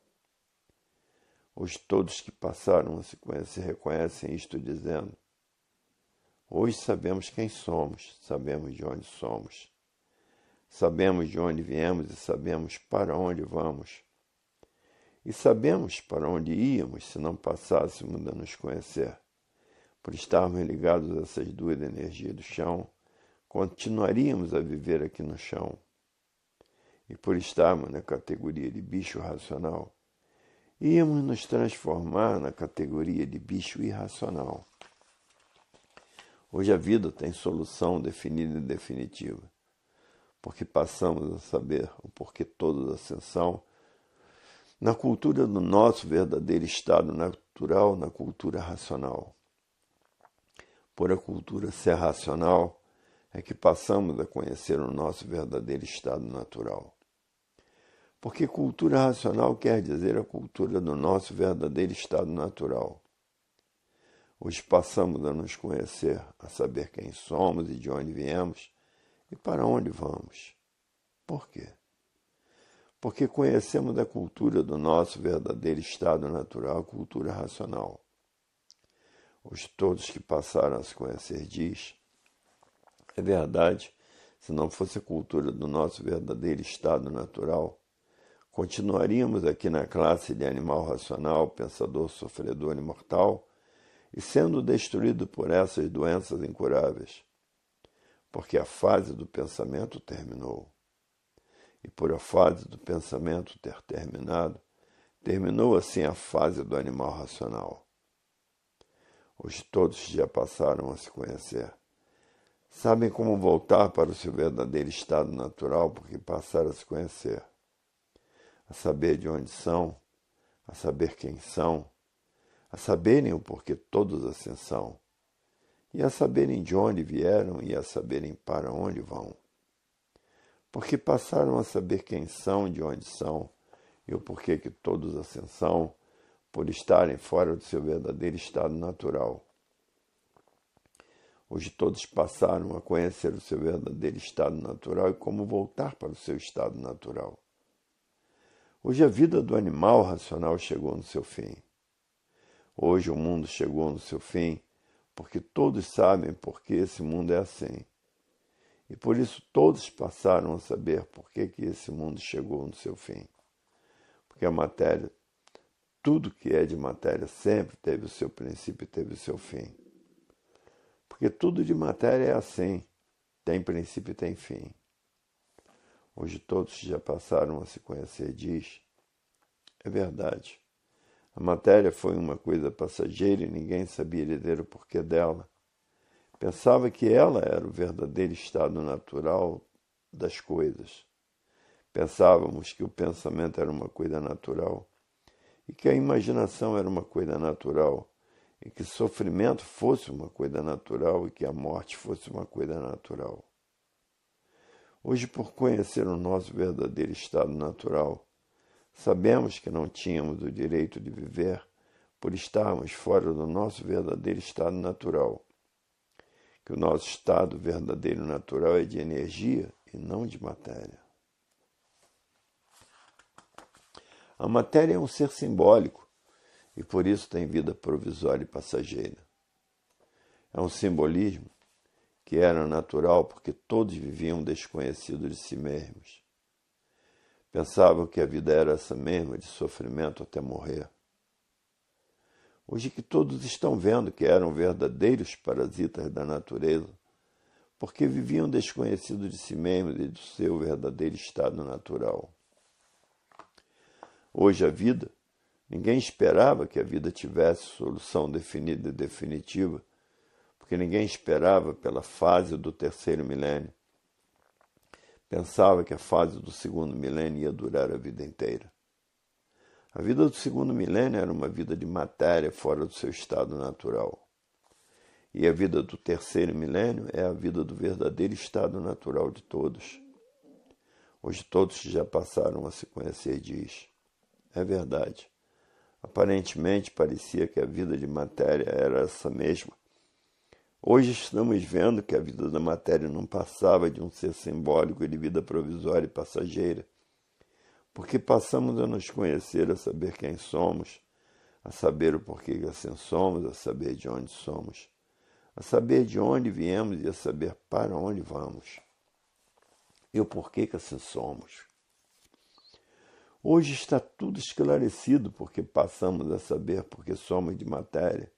Hoje todos que passaram a se conhecer reconhecem isto dizendo, hoje sabemos quem somos, sabemos de onde somos, sabemos de onde viemos e sabemos para onde vamos. E sabemos para onde íamos se não passássemos a nos conhecer. Por estarmos ligados a essas duas energias do chão, continuaríamos a viver aqui no chão. E por estarmos na categoria de bicho racional, íamos nos transformar na categoria de bicho irracional. Hoje a vida tem solução definida e definitiva, porque passamos a saber o porquê toda a ascensão na cultura do nosso verdadeiro estado natural, na cultura racional. Por a cultura ser racional, é que passamos a conhecer o nosso verdadeiro estado natural. Porque cultura racional quer dizer a cultura do nosso verdadeiro estado natural. Hoje passamos a nos conhecer, a saber quem somos e de onde viemos e para onde vamos. Por quê? Porque conhecemos a cultura do nosso verdadeiro estado natural, a cultura racional. Hoje todos que passaram a se conhecer diz, é verdade, se não fosse a cultura do nosso verdadeiro estado natural, continuaríamos aqui na classe de animal racional, pensador, sofredor e mortal, e sendo destruído por essas doenças incuráveis, porque a fase do pensamento terminou. E por a fase do pensamento ter terminado, terminou assim a fase do animal racional. Hoje todos já passaram a se conhecer. Sabem como voltar para o seu verdadeiro estado natural, porque passaram a se conhecer. A saber de onde são, a saber quem são, a saberem o porquê todos assim são, e a saberem de onde vieram e a saberem para onde vão. Porque passaram a saber quem são e de onde são, e o porquê que todos assim são, por estarem fora do seu verdadeiro estado natural. Hoje todos passaram a conhecer o seu verdadeiro estado natural e como voltar para o seu estado natural. Hoje a vida do animal racional chegou no seu fim. Hoje o mundo chegou no seu fim, porque todos sabem por que esse mundo é assim. E por isso todos passaram a saber por que esse mundo chegou no seu fim. Porque a matéria, tudo que é de matéria sempre teve o seu princípio e teve o seu fim. Porque tudo de matéria é assim, tem princípio e tem fim. Hoje todos já passaram a se conhecer, diz, é verdade. A matéria foi uma coisa passageira e ninguém sabia dizer o porquê dela. Pensava que ela era o verdadeiro estado natural das coisas. Pensávamos que o pensamento era uma coisa natural, e que a imaginação era uma coisa natural, e que sofrimento fosse uma coisa natural, e que a morte fosse uma coisa natural. Hoje, por conhecer o nosso verdadeiro estado natural, sabemos que não tínhamos o direito de viver por estarmos fora do nosso verdadeiro estado natural, que o nosso estado verdadeiro natural é de energia e não de matéria. A matéria é um ser simbólico e por isso tem vida provisória e passageira. É um simbolismo que era natural porque todos viviam desconhecidos de si mesmos. Pensavam que a vida era essa mesma, de sofrimento até morrer. Hoje que todos estão vendo que eram verdadeiros parasitas da natureza, porque viviam desconhecidos de si mesmos e do seu verdadeiro estado natural. Hoje a vida, ninguém esperava que a vida tivesse solução definida e definitiva, porque ninguém esperava pela fase do terceiro milênio. Pensava que a fase do segundo milênio ia durar a vida inteira. A vida do segundo milênio era uma vida de matéria fora do seu estado natural. E a vida do terceiro milênio é a vida do verdadeiro estado natural de todos. Hoje todos já passaram a se conhecer, diz. É verdade. Aparentemente parecia que a vida de matéria era essa mesma. Hoje estamos vendo que a vida da matéria não passava de um ser simbólico de vida provisória e passageira, porque passamos a nos conhecer, a saber quem somos, a saber o porquê que assim somos, a saber de onde somos, a saber de onde viemos e a saber para onde vamos, e o porquê que assim somos. Hoje está tudo esclarecido porque passamos a saber porque somos de matéria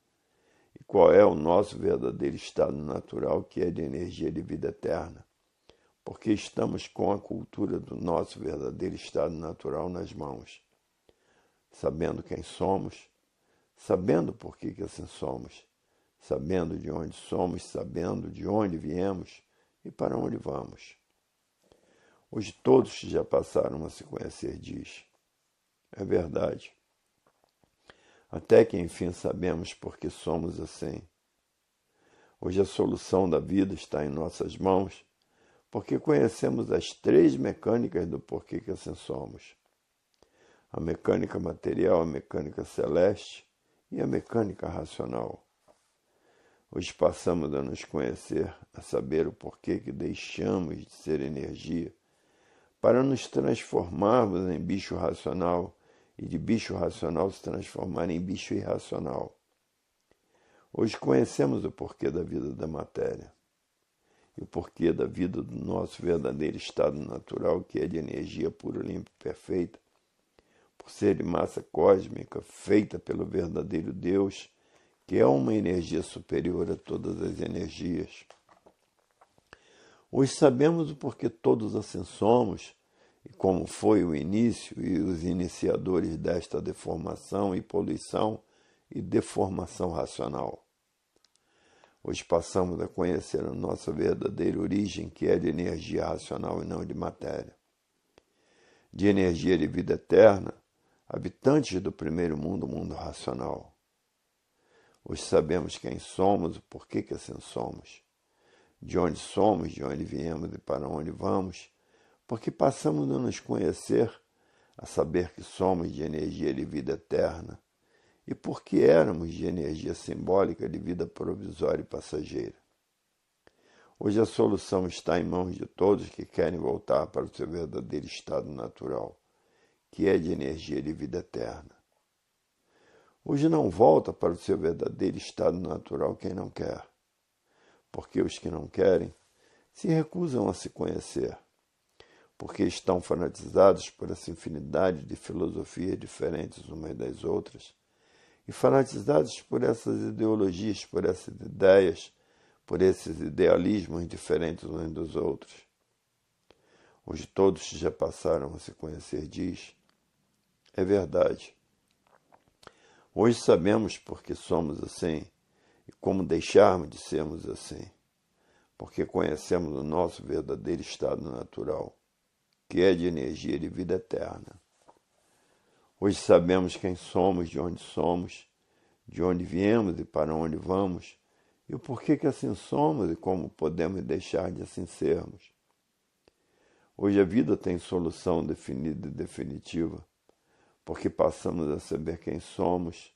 e qual é o nosso verdadeiro estado natural, que é de energia de vida eterna, porque estamos com a cultura do nosso verdadeiro estado natural nas mãos, sabendo quem somos, sabendo por que assim somos, sabendo de onde somos, sabendo de onde viemos e para onde vamos. Hoje todos já passaram a se conhecer, diz. É verdade. Até que enfim sabemos por que somos assim. Hoje a solução da vida está em nossas mãos, porque conhecemos as três mecânicas do porquê que assim somos. A mecânica material, a mecânica celeste e a mecânica racional. Hoje passamos a nos conhecer, a saber o porquê que deixamos de ser energia, para nos transformarmos em bicho racional e de bicho racional se transformar em bicho irracional. Hoje conhecemos o porquê da vida da matéria e o porquê da vida do nosso verdadeiro estado natural, que é de energia pura, limpa e perfeita, por ser de massa cósmica, feita pelo verdadeiro Deus, que é uma energia superior a todas as energias. Hoje sabemos o porquê todos assim somos, e como foi o início e os iniciadores desta deformação e poluição e deformação racional. Hoje passamos a conhecer a nossa verdadeira origem, que é de energia racional e não de matéria. De energia de vida eterna, habitantes do primeiro mundo, o mundo racional. Hoje sabemos quem somos, o porquê que assim somos, de onde somos, de onde viemos e para onde vamos, porque passamos a nos conhecer, a saber que somos de energia de vida eterna, e porque éramos de energia simbólica de vida provisória e passageira. Hoje a solução está em mãos de todos que querem voltar para o seu verdadeiro estado natural, que é de energia de vida eterna. Hoje não volta para o seu verdadeiro estado natural quem não quer, porque os que não querem se recusam a se conhecer, porque estão fanatizados por essa infinidade de filosofias diferentes umas das outras, e fanatizados por essas ideologias, por essas ideias, por esses idealismos diferentes uns dos outros. Hoje todos já passaram a se conhecer, diz, é verdade. Hoje sabemos por que somos assim e como deixarmos de sermos assim, porque conhecemos o nosso verdadeiro estado natural, que é de energia de vida eterna. Hoje sabemos quem somos, de onde viemos e para onde vamos, e o porquê que assim somos e como podemos deixar de assim sermos. Hoje a vida tem solução definida e definitiva, porque passamos a saber quem somos,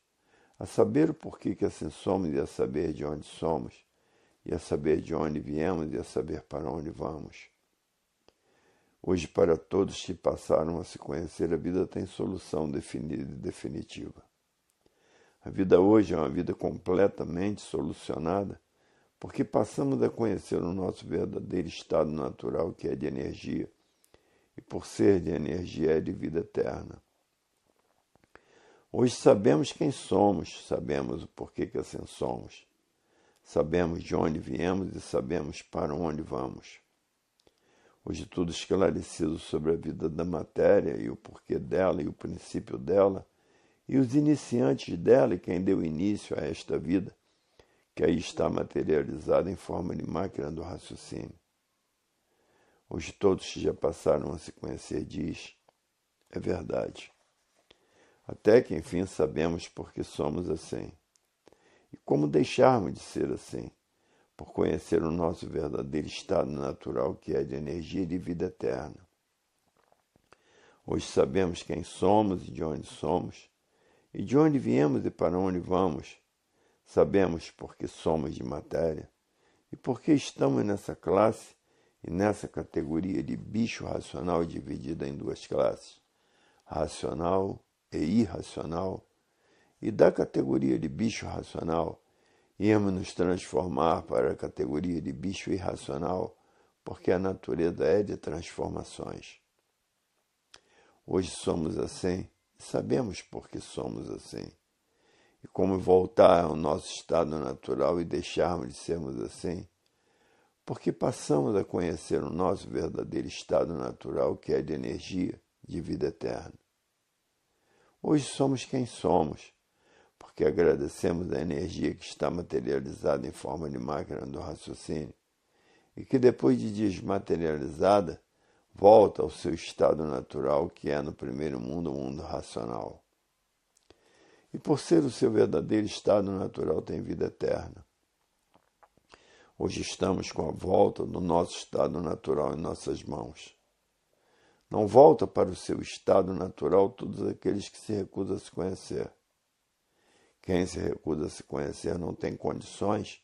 a saber o porquê que assim somos e a saber de onde somos, e a saber de onde viemos e a saber para onde vamos. Hoje, para todos que passaram a se conhecer, a vida tem solução definida e definitiva. A vida hoje é uma vida completamente solucionada, porque passamos a conhecer o nosso verdadeiro estado natural, que é de energia, e por ser de energia é de vida eterna. Hoje sabemos quem somos, sabemos o porquê que assim somos, sabemos de onde viemos e sabemos para onde vamos. Hoje tudo esclarecido sobre a vida da matéria e o porquê dela e o princípio dela, e os iniciantes dela e quem deu início a esta vida, que aí está materializada em forma de máquina do raciocínio. Hoje todos que já passaram a se conhecer diz, é verdade. Até que enfim sabemos por que somos assim, e como deixarmos de ser assim, por conhecer o nosso verdadeiro estado natural, que é de energia e de vida eterna. Hoje sabemos quem somos e de onde viemos e para onde vamos. Sabemos porque somos de matéria e porque estamos nessa classe e nessa categoria de bicho racional dividida em duas classes, racional e irracional, e da categoria de bicho racional íamos nos transformar para a categoria de bicho irracional, porque a natureza é de transformações. Hoje somos assim e sabemos por que somos assim. E como voltar ao nosso estado natural e deixarmos de sermos assim, porque passamos a conhecer o nosso verdadeiro estado natural, que é de energia, de vida eterna. Hoje somos quem somos, porque agradecemos a energia que está materializada em forma de máquina do raciocínio, e que depois de desmaterializada, volta ao seu estado natural, que é no primeiro mundo, o mundo racional. E por ser o seu verdadeiro estado natural, tem vida eterna. Hoje estamos com a volta do nosso estado natural em nossas mãos. Não volta para o seu estado natural todos aqueles que se recusam a se conhecer. Quem se recusa a se conhecer não tem condições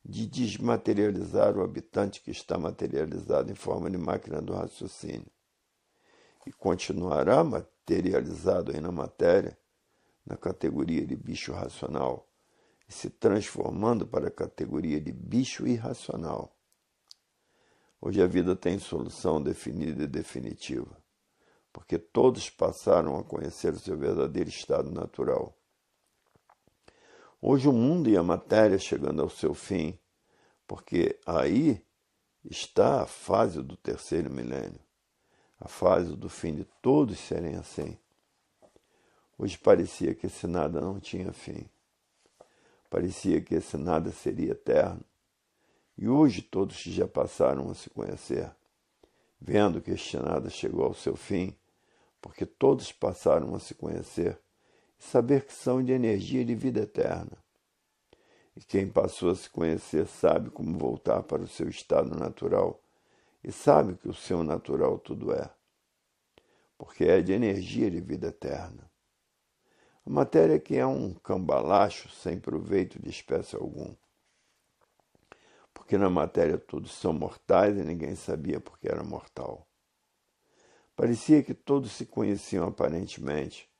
de desmaterializar o habitante que está materializado em forma de máquina do raciocínio, e continuará materializado aí na matéria, na categoria de bicho racional, e se transformando para a categoria de bicho irracional. Hoje a vida tem solução definida e definitiva, porque todos passaram a conhecer o seu verdadeiro estado natural. Hoje o mundo e a matéria chegando ao seu fim, porque aí está a fase do terceiro milênio, a fase do fim de todos serem assim. Hoje parecia que esse nada não tinha fim, parecia que esse nada seria eterno, e hoje todos já passaram a se conhecer, vendo que este nada chegou ao seu fim, porque todos passaram a se conhecer e saber que são de energia e de vida eterna. E quem passou a se conhecer sabe como voltar para o seu estado natural e sabe que o seu natural tudo é, porque é de energia de vida eterna. A matéria que é um cambalacho sem proveito de espécie algum, porque na matéria todos são mortais e ninguém sabia porque era mortal. Parecia que todos se conheciam aparentemente,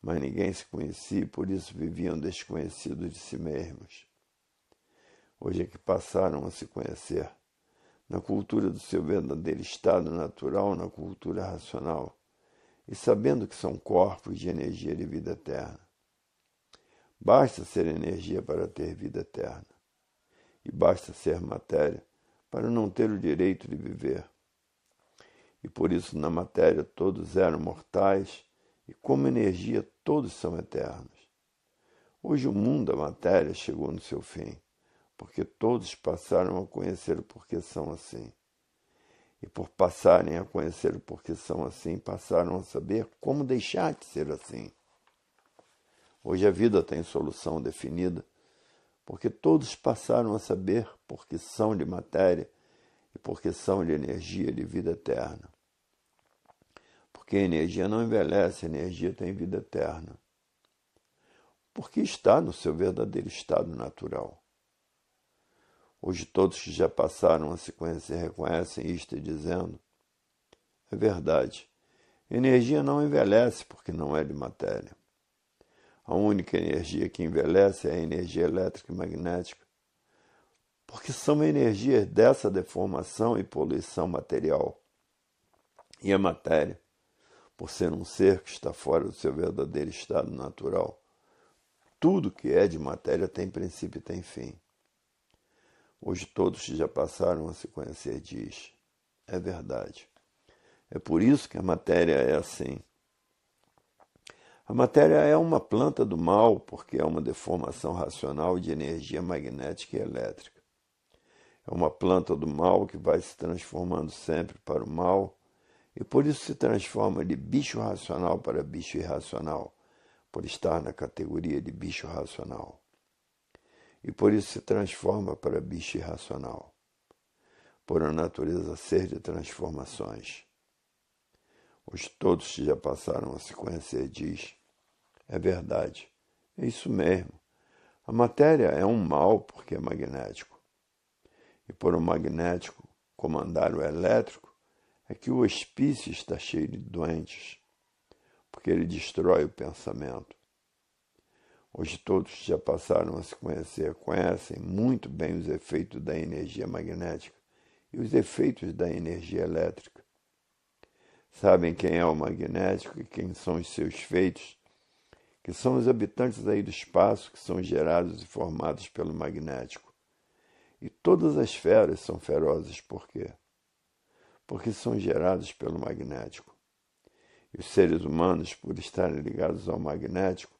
mas ninguém se conhecia e por isso viviam desconhecidos de si mesmos. Hoje é que passaram a se conhecer, na cultura do seu verdadeiro estado natural, na cultura racional, e sabendo que são corpos de energia de vida eterna. Basta ser energia para ter vida eterna, e basta ser matéria para não ter o direito de viver. E por isso na matéria todos eram mortais, e como energia todos são eternos. Hoje o mundo da matéria chegou no seu fim, porque todos passaram a conhecer o porquê são assim. E por passarem a conhecer o porquê são assim, passaram a saber como deixar de ser assim. Hoje a vida tem solução definida, porque todos passaram a saber porque são de matéria e porque são de energia de vida eterna. Porque a energia não envelhece, a energia tem vida eterna. Porque está no seu verdadeiro estado natural. Hoje todos que já passaram a se conhecer reconhecem isto dizendo: é verdade, energia não envelhece porque não é de matéria. A única energia que envelhece é a energia elétrica e magnética, porque são energias dessa deformação e poluição material. E a matéria, por ser um ser que está fora do seu verdadeiro estado natural, tudo que é de matéria tem princípio e tem fim. Hoje todos que já passaram a se conhecer diz: é verdade. É por isso que a matéria é assim. A matéria é uma planta do mal porque é uma deformação racional de energia magnética e elétrica. É uma planta do mal que vai se transformando sempre para o mal e por isso se transforma de bicho racional para bicho irracional, por estar na categoria de bicho racional. E por isso se transforma para bicho irracional, por a natureza ser de transformações. Hoje todos que já passaram a se conhecer diz: é verdade, é isso mesmo. A matéria é um mal porque é magnético. E por o magnético comandar o elétrico é que o hospício está cheio de doentes, porque ele destrói o pensamento. Hoje todos que já passaram a se conhecer conhecem muito bem os efeitos da energia magnética e os efeitos da energia elétrica. Sabem quem é o magnético e quem são os seus feitos, que são os habitantes aí do espaço que são gerados e formados pelo magnético. E todas as feras são ferozes por quê? Porque são gerados pelo magnético. E os seres humanos, por estarem ligados ao magnético,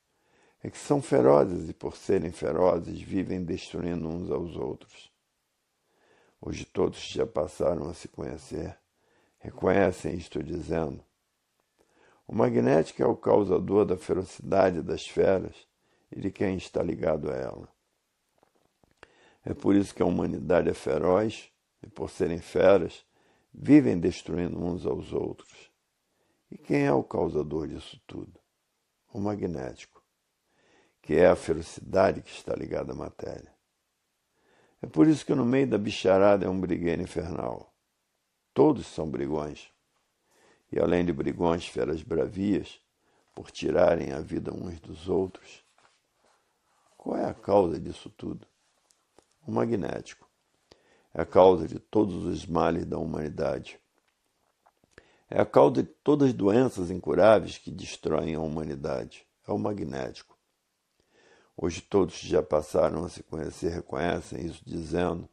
é que são ferozes e, por serem ferozes, vivem destruindo uns aos outros. Hoje todos já passaram a se conhecer, reconhecem isto dizendo: o magnético é o causador da ferocidade das feras e de quem está ligado a ela. É por isso que a humanidade é feroz e, por serem feras, vivem destruindo uns aos outros. E quem é o causador disso tudo? O magnético, que é a ferocidade que está ligada à matéria. É por isso que no meio da bicharada é um brigueiro infernal. Todos são brigões. E além de brigões, feras bravias, por tirarem a vida uns dos outros. Qual é a causa disso tudo? O magnético. É a causa de todos os males da humanidade. É a causa de todas as doenças incuráveis que destroem a humanidade. É o magnético. Hoje todos que já passaram a se conhecer reconhecem isso dizendo: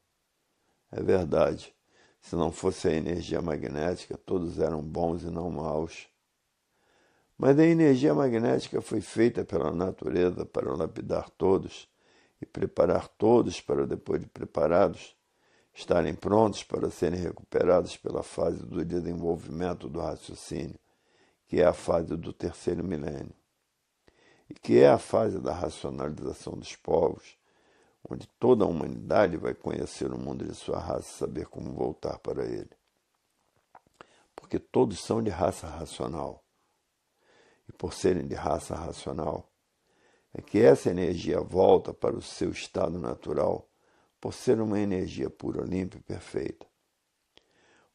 é verdade, se não fosse a energia magnética, todos eram bons e não maus. Mas a energia magnética foi feita pela natureza para lapidar todos e preparar todos para, depois de preparados, estarem prontos para serem recuperados pela fase do desenvolvimento do raciocínio, que é a fase do terceiro milênio. E que é a fase da racionalização dos povos, onde toda a humanidade vai conhecer o mundo de sua raça e saber como voltar para ele. Porque todos são de raça racional. E por serem de raça racional, é que essa energia volta para o seu estado natural por ser uma energia pura, limpa e perfeita.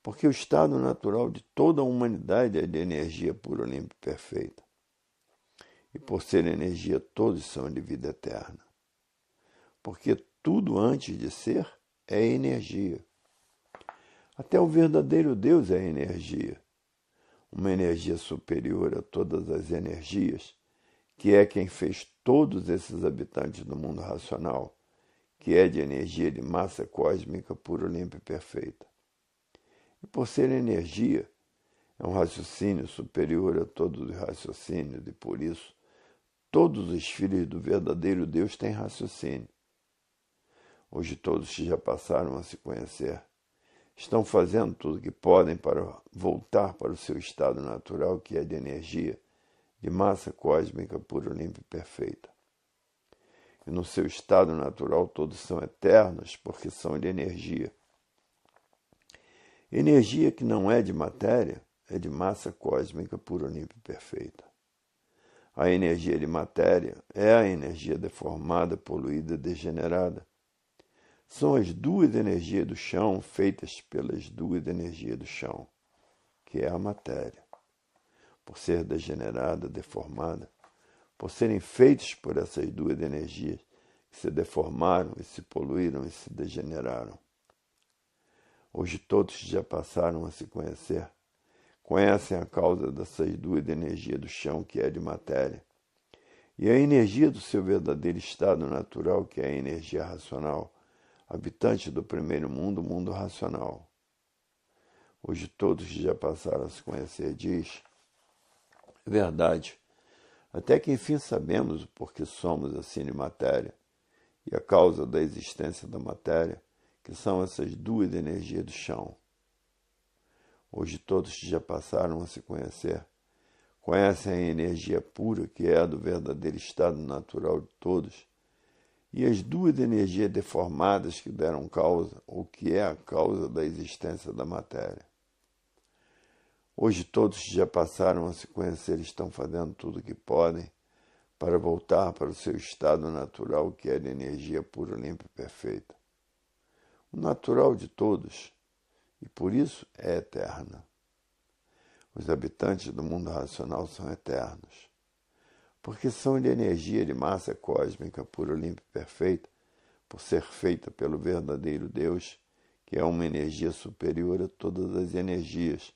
Porque o estado natural de toda a humanidade é de energia pura, limpa e perfeita. E por ser energia, todos são de vida eterna. Porque tudo antes de ser é energia. Até o verdadeiro Deus é energia. Uma energia superior a todas as energias, que é quem fez todos esses habitantes do mundo racional, que é de energia de massa cósmica pura, limpa e perfeita. E por ser energia, é um raciocínio superior a todos os raciocínios, e por isso, todos os filhos do verdadeiro Deus têm raciocínio. Hoje todos que já passaram a se conhecer estão fazendo tudo o que podem para voltar para o seu estado natural, que é de energia, de massa cósmica pura, limpa e perfeita. E no seu estado natural todos são eternos, porque são de energia. Energia que não é de matéria, é de massa cósmica pura, limpa e perfeita. A energia de matéria é a energia deformada, poluída, degenerada. São as duas energias do chão feitas pelas duas energias do chão, que é a matéria. Por ser degenerada, deformada, por serem feitos por essas duas energias que se deformaram e se poluíram e se degeneraram. Hoje todos que já passaram a se conhecer, conhecem a causa dessas duas energias do chão, que é de matéria, e a energia do seu verdadeiro estado natural, que é a energia racional, habitante do primeiro mundo, o mundo racional. Hoje todos que já passaram a se conhecer diz, é verdade, até que enfim sabemos o porquê somos assim de matéria, e a causa da existência da matéria, que são essas duas energias do chão. Hoje todos que já passaram a se conhecer, conhecem a energia pura, que é a do verdadeiro estado natural de todos, e as duas energias deformadas que deram causa, ou que é a causa da existência da matéria. Hoje todos que já passaram a se conhecer estão fazendo tudo o que podem para voltar para o seu estado natural, que é de energia pura, limpa e perfeita. O natural de todos, e por isso é eterna. Os habitantes do mundo racional são eternos, porque são de energia de massa cósmica pura, limpa e perfeita, por ser feita pelo verdadeiro Deus, que é uma energia superior a todas as energias,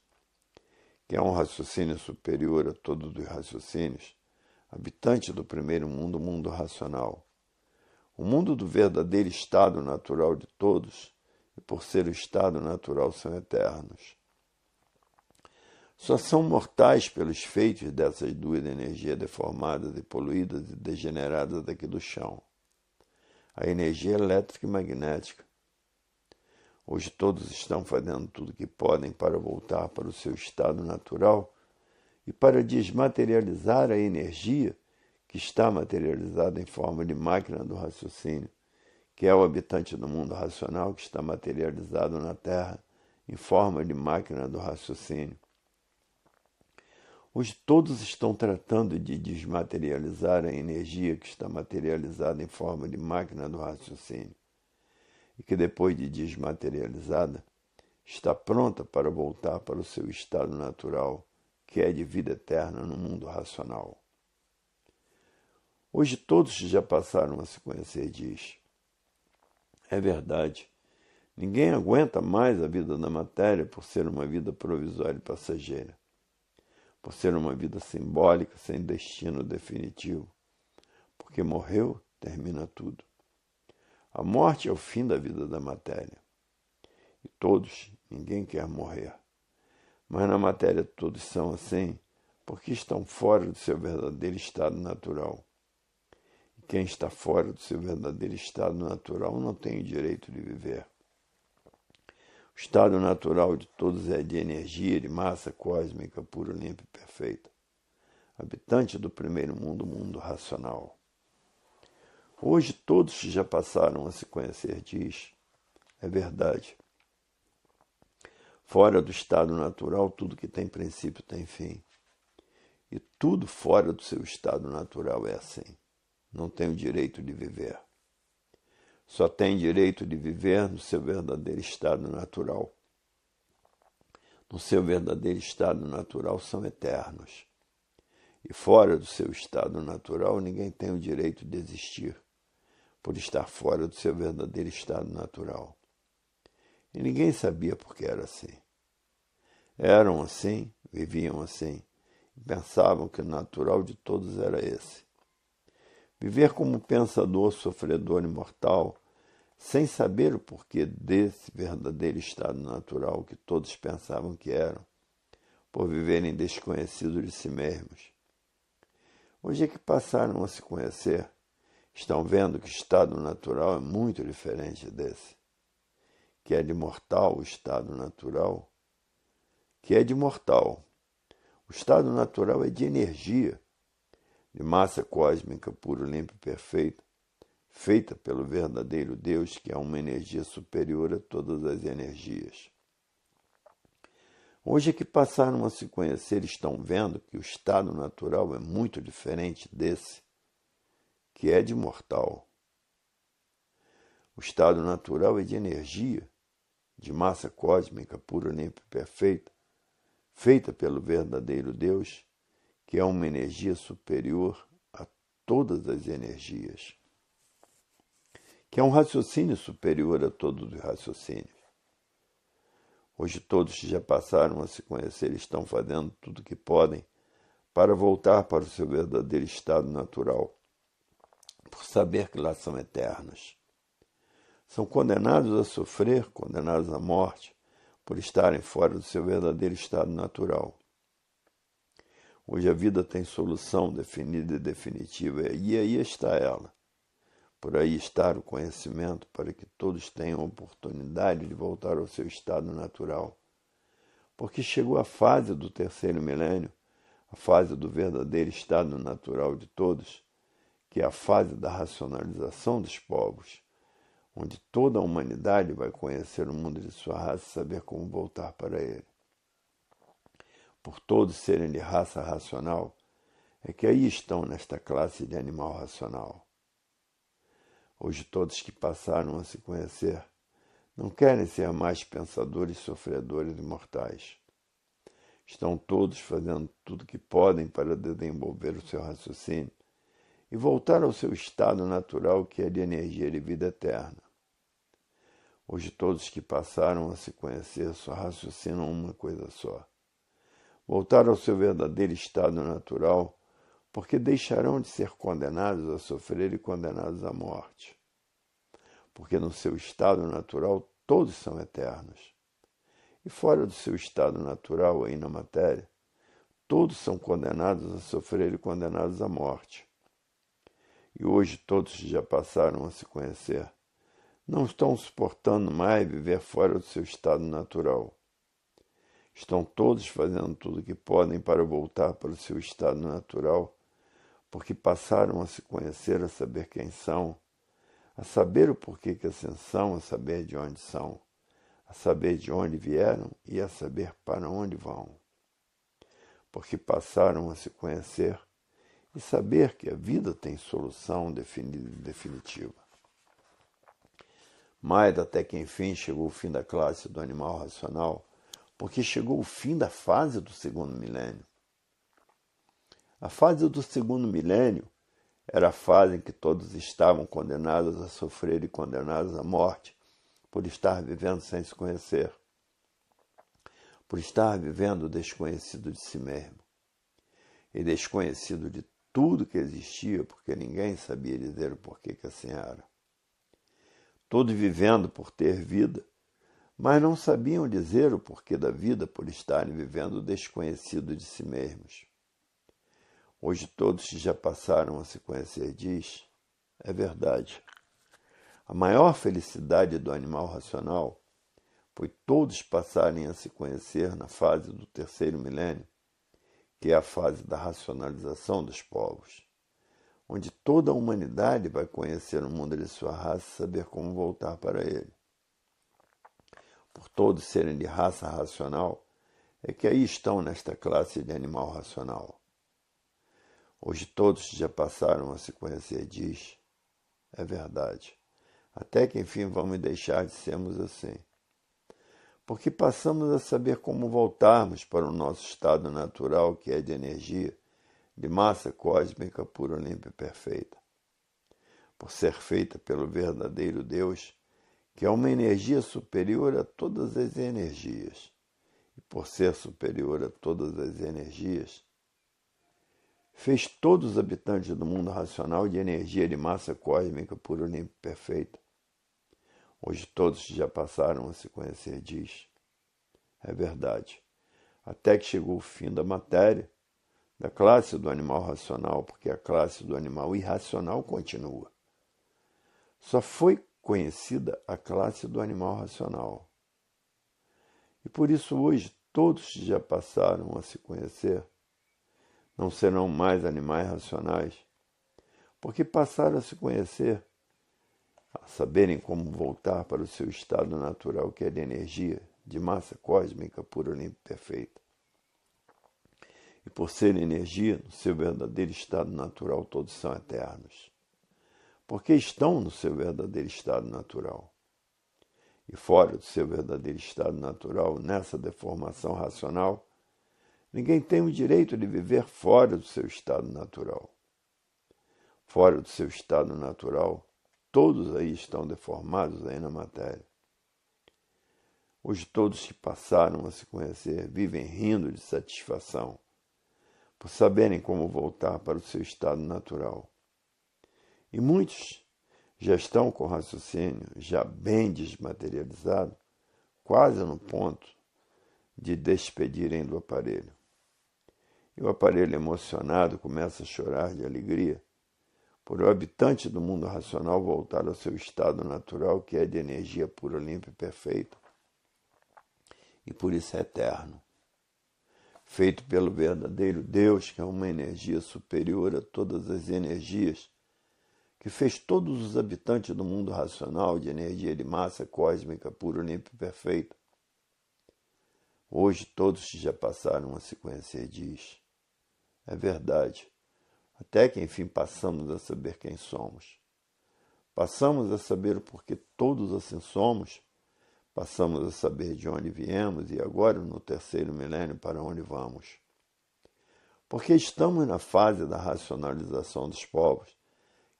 que é um raciocínio superior a todos os raciocínios, habitante do primeiro mundo, o mundo racional. O mundo do verdadeiro estado natural de todos, e por ser o estado natural, são eternos. Só são mortais pelos feitos dessas duas energias deformadas e poluídas e degeneradas daqui do chão. A energia elétrica e magnética. Hoje todos estão fazendo tudo o que podem para voltar para o seu estado natural e para desmaterializar a energia que está materializada em forma de máquina do raciocínio, que é o habitante do mundo racional que está materializado na Terra em forma de máquina do raciocínio. Hoje todos estão tratando de desmaterializar a energia que está materializada em forma de máquina do raciocínio, e que depois de desmaterializada, está pronta para voltar para o seu estado natural, que é de vida eterna no mundo racional. Hoje todos que já passaram a se conhecer diz, é verdade, ninguém aguenta mais a vida da matéria por ser uma vida provisória e passageira, por ser uma vida simbólica, sem destino definitivo, porque morreu, termina tudo. A morte é o fim da vida da matéria. E todos, ninguém quer morrer. Mas na matéria todos são assim, porque estão fora do seu verdadeiro estado natural. E quem está fora do seu verdadeiro estado natural não tem o direito de viver. O estado natural de todos é de energia, de massa cósmica, pura, limpa e perfeita. Habitante do primeiro mundo, o mundo racional. Hoje todos já passaram a se conhecer, diz. É verdade. Fora do estado natural, tudo que tem princípio tem fim. E tudo fora do seu estado natural é assim. Não tem o direito de viver. Só tem direito de viver no seu verdadeiro estado natural. No seu verdadeiro estado natural são eternos. E fora do seu estado natural, ninguém tem o direito de existir, por estar fora do seu verdadeiro estado natural. E ninguém sabia por que era assim. Eram assim, viviam assim, e pensavam que o natural de todos era esse. Viver como pensador, sofredor e mortal, sem saber o porquê desse verdadeiro estado natural que todos pensavam que eram, por viverem desconhecidos de si mesmos. Hoje é que passaram a se conhecer, estão vendo que o estado natural é muito diferente desse, que é de mortal o estado natural, que é de mortal. O estado natural é de energia, de massa cósmica pura, limpa e perfeita, feita pelo verdadeiro Deus, que é uma energia superior a todas as energias. Hoje que passaram a se conhecer, estão vendo que o estado natural é muito diferente desse, que é de mortal. O estado natural é de energia, de massa cósmica pura, limpa e perfeita, feita pelo verdadeiro Deus, que é uma energia superior a todas as energias, que é um raciocínio superior a todos os raciocínios. Hoje todos que já passaram a se conhecer estão fazendo tudo o que podem para voltar para o seu verdadeiro estado natural, por saber que lá são eternos. São condenados a sofrer, condenados à morte, por estarem fora do seu verdadeiro estado natural. Hoje a vida tem solução definida e definitiva, e aí está ela. Por aí está o conhecimento para que todos tenham a oportunidade de voltar ao seu estado natural. Porque chegou a fase do terceiro milênio, a fase do verdadeiro estado natural de todos, que é a fase da racionalização dos povos, onde toda a humanidade vai conhecer o mundo de sua raça e saber como voltar para ele. Por todos serem de raça racional, é que aí estão nesta classe de animal racional. Hoje todos que passaram a se conhecer não querem ser mais pensadores, sofredores e mortais. Estão todos fazendo tudo o que podem para desenvolver o seu raciocínio e voltar ao seu estado natural, que é de energia de vida eterna. Hoje todos que passaram a se conhecer só raciocinam uma coisa só: voltar ao seu verdadeiro estado natural, porque deixarão de ser condenados a sofrer e condenados à morte. Porque no seu estado natural todos são eternos. E fora do seu estado natural, aí na matéria, todos são condenados a sofrer e condenados à morte. E hoje todos já passaram a se conhecer, não estão suportando mais viver fora do seu estado natural. Estão todos fazendo tudo o que podem para voltar para o seu estado natural, porque passaram a se conhecer, a saber quem são, a saber o porquê que assim são, a saber de onde são, a saber de onde vieram e a saber para onde vão. Porque passaram a se conhecer e saber que a vida tem solução definida e definitiva. Mas até que enfim chegou o fim da classe do animal racional, porque chegou o fim da fase do segundo milênio. A fase do segundo milênio era a fase em que todos estavam condenados a sofrer e condenados à morte, por estar vivendo sem se conhecer, por estar vivendo desconhecido de si mesmo, e desconhecido de tudo que existia, porque ninguém sabia dizer o porquê que assim era. Todos vivendo por ter vida, mas não sabiam dizer o porquê da vida por estarem vivendo desconhecido de si mesmos. Hoje todos que já passaram a se conhecer diz, é verdade. A maior felicidade do animal racional foi todos passarem a se conhecer na fase do terceiro milênio, que é a fase da racionalização dos povos, onde toda a humanidade vai conhecer o mundo de sua raça e saber como voltar para ele. Por todos serem de raça racional, é que aí estão nesta classe de animal racional. Hoje todos já passaram a se conhecer, diz. É verdade. Até que enfim vamos deixar de sermos assim. Porque passamos a saber como voltarmos para o nosso estado natural, que é de energia, de massa cósmica pura, limpa e perfeita. Por ser feita pelo verdadeiro Deus, que é uma energia superior a todas as energias. E por ser superior a todas as energias, fez todos os habitantes do mundo racional de energia de massa cósmica pura, limpa e perfeita. Hoje todos já passaram a se conhecer, diz. É verdade. Até que chegou o fim da matéria, da classe do animal racional, porque a classe do animal irracional continua. Só foi conhecida a classe do animal racional. E por isso hoje todos que já passaram a se conhecer não serão mais animais racionais, porque passaram a se conhecer, a saberem como voltar para o seu estado natural, que é de energia, de massa cósmica pura, limpa e perfeita. E por ser energia, no seu verdadeiro estado natural, todos são eternos. Porque estão no seu verdadeiro estado natural. E fora do seu verdadeiro estado natural, nessa deformação racional, ninguém tem o direito de viver fora do seu estado natural. Fora do seu estado natural, todos aí estão deformados aí na matéria. Hoje todos que passaram a se conhecer vivem rindo de satisfação, por saberem como voltar para o seu estado natural. E muitos já estão com o raciocínio já bem desmaterializado, quase no ponto de despedirem do aparelho. E o aparelho emocionado começa a chorar de alegria por o habitante do mundo racional voltar ao seu estado natural, que é de energia pura, limpa e perfeita. E por isso é eterno. Feito pelo verdadeiro Deus, que é uma energia superior a todas as energias, que fez todos os habitantes do mundo racional de energia de massa cósmica pura, limpa e perfeita. Hoje todos já passaram a se conhecer, diz. É verdade. Até que enfim passamos a saber quem somos. Passamos a saber o porquê todos assim somos. Passamos a saber de onde viemos e agora, no terceiro milênio, para onde vamos. Porque estamos na fase da racionalização dos povos,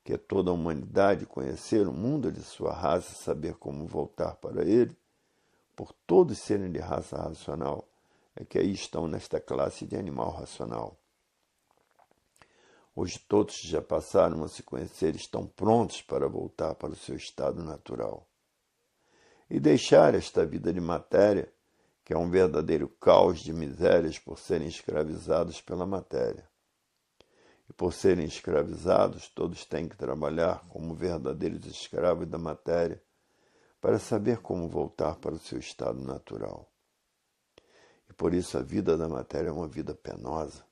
que é toda a humanidade conhecer o mundo de sua raça e saber como voltar para ele, por todos serem de raça racional, é que aí estão nesta classe de animal racional. Hoje todos que já passaram a se conhecer estão prontos para voltar para o seu estado natural. E deixar esta vida de matéria, que é um verdadeiro caos de misérias por serem escravizados pela matéria. E por serem escravizados, todos têm que trabalhar como verdadeiros escravos da matéria para saber como voltar para o seu estado natural. E por isso a vida da matéria é uma vida penosa.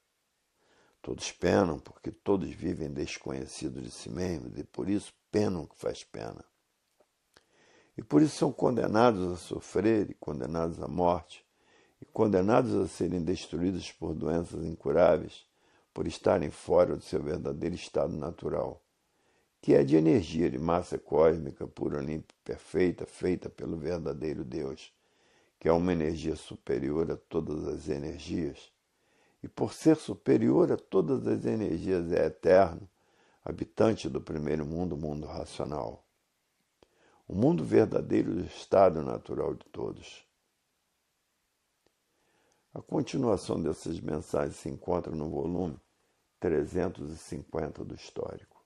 Todos penam porque todos vivem desconhecidos de si mesmos e por isso penam que faz pena. E por isso são condenados a sofrer e condenados à morte e condenados a serem destruídos por doenças incuráveis por estarem fora do seu verdadeiro estado natural, que é de energia de massa cósmica pura, limpa e perfeita, feita pelo verdadeiro Deus, que é uma energia superior a todas as energias. E por ser superior a todas as energias é eterno, habitante do primeiro mundo, o mundo racional. O mundo verdadeiro do estado natural de todos. A continuação dessas mensagens se encontra no volume 350 do Histórico.